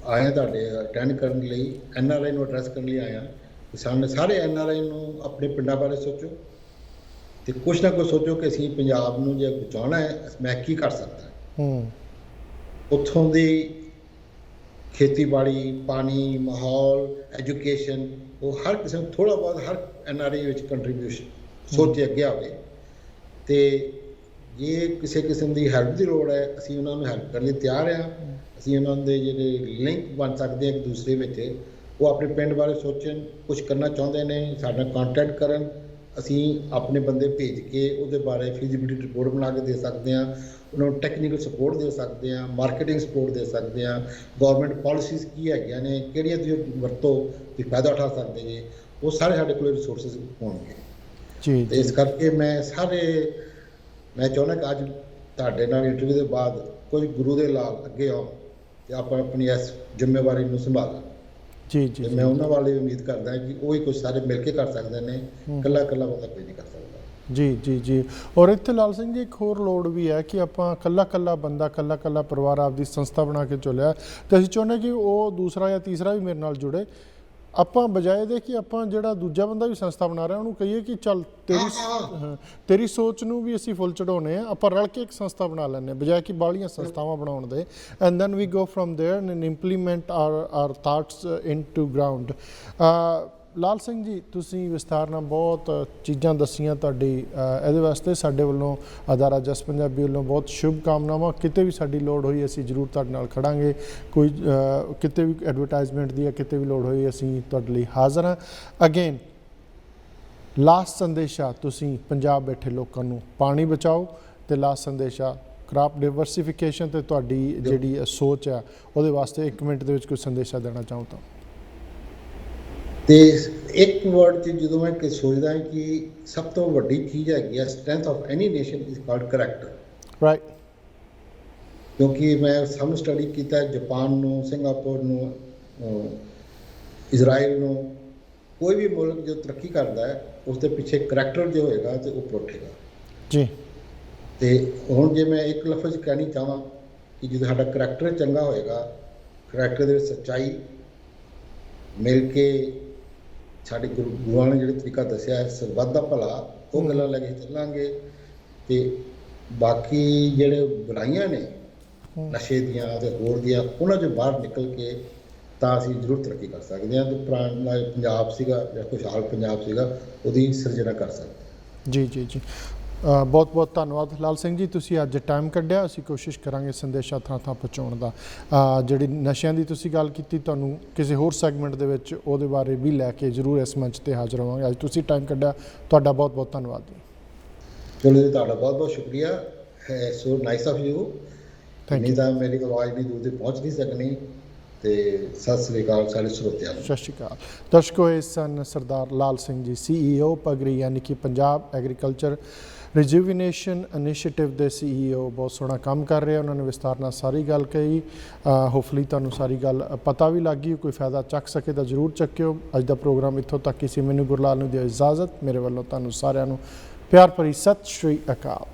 ਆਇਆ ਤੁਹਾਡੇ ਅਟੈਂਡ ਕਰਨ ਲਈ, NRI ਨੂੰ ਐਡਰੈਸ ਕਰਨ ਲਈ ਆਇਆ, ਸਾਨੂੰ ਸਾਰੇ NRI ਨੂੰ ਆਪਣੇ ਪਿੰਡਾਂ ਬਾਰੇ ਸੋਚੋ ਤੇ ਕੁਛ ਨਾ ਕੁਛ ਸੋਚੋ ਕਿ ਅਸੀਂ ਪੰਜਾਬ ਨੂੰ ਜੇ ਬਚਾਉਣਾ ਹੈ, ਮੈਂ ਕੀ ਕਰ ਸਕਦਾ। ਉੱਥੋਂ ਦੀ ਖੇਤੀਬਾੜੀ, ਪਾਣੀ, ਮਾਹੌਲ, ਐਜੂਕੇਸ਼ਨ, ਉਹ ਹਰ ਕਿਸੇ ਨੂੰ ਥੋੜ੍ਹਾ ਬਹੁਤ ਹਰ NRI ਵਿੱਚ ਕੰਟਰੀਬਿਊਸ਼ਨ ਸੋਚ ਕੇ ਅੱਗੇ ਆਵੇ। ਤੇ ਜੇ ਕਿਸੇ ਕਿਸਮ ਦੀ ਹੈਲਪ ਦੀ ਲੋੜ ਹੈ, ਅਸੀਂ ਉਹਨਾਂ ਨੂੰ ਹੈਲਪ ਕਰਨ ਲਈ ਤਿਆਰ ਹਾਂ। ਅਸੀਂ ਉਹਨਾਂ ਦੇ ਜਿਹੜੇ ਲਿੰਕ ਬਣ ਸਕਦੇ ਹਾਂ ਇੱਕ ਦੂਸਰੇ ਵਿੱਚ, ਉਹ ਆਪਣੇ ਪਿੰਡ ਬਾਰੇ ਸੋਚਣ, ਕੁਝ ਕਰਨਾ ਚਾਹੁੰਦੇ ਨੇ ਸਾਡੇ ਨਾਲ ਕੰਟੈਕਟ ਕਰਨ। ਅਸੀਂ ਆਪਣੇ ਬੰਦੇ ਭੇਜ ਕੇ ਉਹਦੇ ਬਾਰੇ ਫਿਜ਼ੀਬਿਲਿਟੀ ਰਿਪੋਰਟ ਬਣਾ ਕੇ ਦੇ ਸਕਦੇ ਹਾਂ, ਉਹਨਾਂ ਨੂੰ ਟੈਕਨੀਕਲ ਸਪੋਰਟ ਦੇ ਸਕਦੇ ਹਾਂ, ਮਾਰਕੀਟਿੰਗ ਸਪੋਰਟ ਦੇ ਸਕਦੇ ਹਾਂ, ਗੌਰਮੈਂਟ ਪਾਲਿਸੀਜ਼ ਕੀ ਹੈਗੀਆਂ ਨੇ, ਕਿਹੜੀਆਂ ਤੁਸੀਂ ਵਰਤੋਂ ਦੀ ਫਾਇਦਾ ਉਠਾ ਸਕਦੇ ਜੇ, ਉਹ ਸਾਰੇ ਸਾਡੇ ਕੋਲ ਰਿਸੋਰਸਿਸ ਹੋਣਗੇ ਜੀ। ਤੇ ਇਸ ਕਰਕੇ ਮੈਂ ਚਾਹੁੰਦਾ ਕਿ ਅੱਜ ਤੁਹਾਡੇ ਨਾਲ ਇੰਟਰਵਿਊ ਦੇ ਬਾਅਦ ਕੋਈ ਗੁਰੂ ਦੇ ਲਾਲ ਅੱਗੇ ਆਓ ਤੇ ਆਪਾਂ ਆਪਣੀ ਇਸ ਜ਼ਿੰਮੇਵਾਰੀ ਨੂੰ ਸੰਭਾਲਾਂ ਜੀ। ਮੈਂ ਉਹਨਾਂ ਵਾਲੇ ਉਮੀਦ ਕਰਦਾ ਕਿ ਉਹ ਹੀ ਕੁਝ ਸਾਰੇ ਮਿਲ ਕੇ ਕਰ ਸਕਦੇ ਨੇ, ਇਕੱਲਾ ਬੰਦਾ ਕੋਈ ਨਹੀਂ ਕਰ ਸਕਦਾ ਜੀ। ਔਰ ਇੱਥੇ ਲਾਲ ਸਿੰਘ ਜੀ ਇੱਕ ਹੋਰ ਲੋੜ ਵੀ ਹੈ ਕਿ ਆਪਾਂ ਇਕੱਲਾ ਬੰਦਾ, ਇਕੱਲਾ ਪਰਿਵਾਰ ਆਪਦੀ ਸੰਸਥਾ ਬਣਾ ਕੇ ਚੱਲਿਆ, ਤੇ ਅਸੀਂ ਚਾਹੁੰਦੇ ਕਿ ਉਹ ਦੂਸਰਾ ਜਾਂ ਤੀਸਰਾ ਵੀ ਮੇਰੇ ਨਾਲ ਜੁੜੇ। ਆਪਾਂ ਬਜਾਏ ਦੇ ਕਿ ਆਪਾਂ ਜਿਹੜਾ ਦੂਜਾ ਬੰਦਾ ਵੀ ਸੰਸਥਾ ਬਣਾ ਰਿਹਾ ਉਹਨੂੰ ਕਹੀਏ ਕਿ ਚੱਲ ਤੇਰੀ ਸੋਚ ਨੂੰ ਵੀ ਅਸੀਂ ਫੁੱਲ ਚੜਾਉਣੇ ਆ, ਆਪਾਂ ਰਲ ਕੇ ਇੱਕ ਸੰਸਥਾ ਬਣਾ ਲੈਂਦੇ ਹਾਂ ਬਜਾਏ ਕਿ ਬਾਹਲੀਆਂ ਸੰਸਥਾਵਾਂ ਬਣਾਉਣ ਦੇ। And then we go from there and implement our thoughts into ground. Lal Singh ji, ਤੁਸੀਂ ਵਿਸਥਾਰ ਨਾਲ ਬਹੁਤ ਚੀਜ਼ਾਂ ਦੱਸੀਆਂ, ਤੁਹਾਡੀ ਇਹਦੇ ਵਾਸਤੇ ਸਾਡੇ ਵੱਲੋਂ ਅਦਾਰਾ ਜਸ ਪੰਜਾਬੀ ਵੱਲੋਂ ਬਹੁਤ ਸ਼ੁਭ ਕਾਮਨਾਵਾਂ। ਕਿਤੇ ਵੀ ਸਾਡੀ ਲੋੜ ਹੋਈ ਅਸੀਂ ਜ਼ਰੂਰ ਤੁਹਾਡੇ ਨਾਲ ਖੜਾਂਗੇ, ਕੋਈ ਕਿਤੇ ਵੀ ਐਡਵਰਟਾਈਜ਼ਮੈਂਟ ਦੀ ਜਾਂ ਕਿਤੇ ਵੀ ਲੋੜ ਹੋਈ ਅਸੀਂ ਤੁਹਾਡੇ ਲਈ ਹਾਜ਼ਰ ਹਾਂ। ਅਗੇਨ ਲਾਸਟ ਸੰਦੇਸ਼ਾ ਤੁਸੀਂ ਪੰਜਾਬ ਬੈਠੇ ਲੋਕਾਂ ਨੂੰ, ਪਾਣੀ ਬਚਾਓ, ਤੇ ਲਾਸਟ ਸੰਦੇਸ਼ਾ ਕ੍ਰਾਪ ਡਾਈਵਰਸੀਫਿਕੇਸ਼ਨ ਤੇ ਤੁਹਾਡੀ ਜਿਹੜੀ ਸੋਚ ਆ ਉਹਦੇ ਵਾਸਤੇ 1 ਮਿੰਟ ਦੇ ਵਿੱਚ ਕੋਈ ਸੰਦੇਸ਼ਾ ਦੇਣਾ ਚਾਹੋ ਤਾਂ। ਤੇ ਇੱਕ ਵਰਡ 'ਚ ਜਦੋਂ ਮੈਂ ਕਿ ਸੋਚਦਾ ਹਾਂ ਕਿ ਸਭ ਤੋਂ ਵੱਡੀ ਚੀਜ਼ ਹੈਗੀ ਆ strength of any nation is called character. Right. ਕਿਉਂਕਿ ਮੈਂ ਸਮ ਸਟੱਡੀ ਕੀਤਾ ਜਾਪਾਨ ਨੂੰ, ਸਿੰਗਾਪੁਰ ਨੂੰ, ਇਜ਼ਰਾਈਲ ਨੂੰ, ਕੋਈ ਵੀ ਮੁਲਕ ਜੋ ਤਰੱਕੀ ਕਰਦਾ ਹੈ ਉਸ ਦੇ ਪਿੱਛੇ ਕਰੈਕਟਰ ਜੋ ਹੋਏਗਾ ਤੇ ਉਹ ਉੱਠੇਗਾ ਜੀ। ਤੇ ਹੁਣ ਜੇ ਮੈਂ ਇੱਕ ਲਫ਼ਜ਼ ਕਹਿਣੀ ਚਾਹਾਂ ਕਿ ਜਦੋਂ ਸਾਡਾ ਕਰੈਕਟਰ ਚੰਗਾ ਹੋਏਗਾ, ਕਰੈਕਟਰ ਦੇ ਵਿੱਚ ਸੱਚਾਈ ਮਿਲ ਕੇ ਸਾਡੇ ਗੁਰੂਆਂ ਨੇ ਜਿਹੜੇ ਤਰੀਕਾ ਦੱਸਿਆ ਹੈ ਸਰਬੱਤ ਦਾ ਭਲਾ, ਉਹ ਗੱਲਾਂ ਲੈ ਕੇ ਚੱਲਾਂਗੇ। ਤੇ ਬਾਕੀ ਜਿਹੜੇ ਬੁਰਾਈਆਂ ਨੇ ਨਸ਼ੇ ਦੀਆਂ ਤੇ ਹੋਰ ਦੀਆਂ, ਉਹਨਾਂ 'ਚੋਂ ਬਾਹਰ ਨਿਕਲ ਕੇ ਤਾਂ ਅਸੀਂ ਜ਼ਰੂਰ ਤਰੱਕੀ ਕਰ ਸਕਦੇ ਹਾਂ ਤੇ ਪੁਰਾਣਾ ਪੰਜਾਬ ਸੀਗਾ ਜਾਂ ਖੁਸ਼ਹਾਲ ਪੰਜਾਬ ਸੀਗਾ ਉਹਦੀ ਸਿਰਜਣਾ ਕਰ ਸਕਦੇ। ਜੀ ਜੀ ਜੀ, ਬਹੁਤ ਬਹੁਤ ਧੰਨਵਾਦ ਲਾਲ ਸਿੰਘ ਜੀ, ਤੁਸੀਂ ਅੱਜ ਟਾਈਮ ਕੱਢਿਆ। ਅਸੀਂ ਕੋਸ਼ਿਸ਼ ਕਰਾਂਗੇ ਸੰਦੇਸ਼ਾਂ ਥਾਂ ਥਾਂ ਪਹੁੰਚਾਉਣ ਦਾ। ਜਿਹੜੀ ਨਸ਼ਿਆਂ ਦੀ ਤੁਸੀਂ ਗੱਲ ਕੀਤੀ, ਤੁਹਾਨੂੰ ਕਿਸੇ ਹੋਰ ਸੈਗਮੈਂਟ ਦੇ ਵਿੱਚ ਉਹਦੇ ਬਾਰੇ ਵੀ ਲੈ ਕੇ ਜ਼ਰੂਰ ਇਸ ਮੰਚ ਤੇ ਹਾਜ਼ਰ ਹੋਵਾਂਗੇ। ਅੱਜ ਤੁਸੀਂ ਟਾਈਮ ਕੱਢਿਆ, ਤੁਹਾਡਾ ਬਹੁਤ ਬਹੁਤ ਧੰਨਵਾਦ ਜੀ। ਚਲੋ ਜੀ, ਤੁਹਾਡਾ ਬਹੁਤ ਬਹੁਤ ਸ਼ੁਕਰੀਆ ਹੈ। So nice of you. ਨਹੀਂ ਤਾਂ ਮੇਰੀ ਆਵਾਜ਼ ਵੀ ਦੂਰ ਤੱਕ ਪਹੁੰਚ ਨਹੀਂ ਸਕਣੀ। ਤੇ ਸਤਿ ਸ੍ਰੀ ਅਕਾਲ ਸਾਰੇ ਸਰੋਤਿਆਂ ਨੂੰ। ਸਤਿ ਸ਼੍ਰੀ ਅਕਾਲ ਦਰਸ਼ਕੋ, ਇਹ ਸਨ ਸਰਦਾਰ ਲਾਲ ਸਿੰਘ ਜੀ, CEO ਪਗਰੀ ਯਾਨੀ ਕਿ ਪੰਜਾਬ ਐਗਰੀਕਲਚਰ ਰਿਜੂਵੀਨੇਸ਼ਨ ਇਨੀਸ਼ੀਏਟਿਵ ਦੇ CEO। ਬਹੁਤ ਸੋਹਣਾ ਕੰਮ ਕਰ ਰਹੇ, ਉਹਨਾਂ ਨੇ ਵਿਸਤਾਰ ਨਾਲ ਸਾਰੀ ਗੱਲ ਕਹੀ। ਹੋਪਫੁਲੀ ਤੁਹਾਨੂੰ ਸਾਰੀ ਗੱਲ ਪਤਾ ਵੀ ਲੱਗ ਗਈ, ਕੋਈ ਫਾਇਦਾ ਚੱਕ ਸਕੇ ਤਾਂ ਜ਼ਰੂਰ ਚੱਕਿਓ। ਅੱਜ ਦਾ ਪ੍ਰੋਗਰਾਮ ਇੱਥੋਂ ਤੱਕ ਹੀ ਸੀ। ਮੈਨੂੰ ਗੁਰਲਾਲ ਨੂੰ ਦਿਓ ਇਜਾਜ਼ਤ। ਮੇਰੇ ਵੱਲੋਂ ਤੁਹਾਨੂੰ ਸਾਰਿਆਂ ਨੂੰ ਪਿਆਰ ਭਰੀ ਸਤਿ ਸ਼੍ਰੀ ਅਕਾਲ।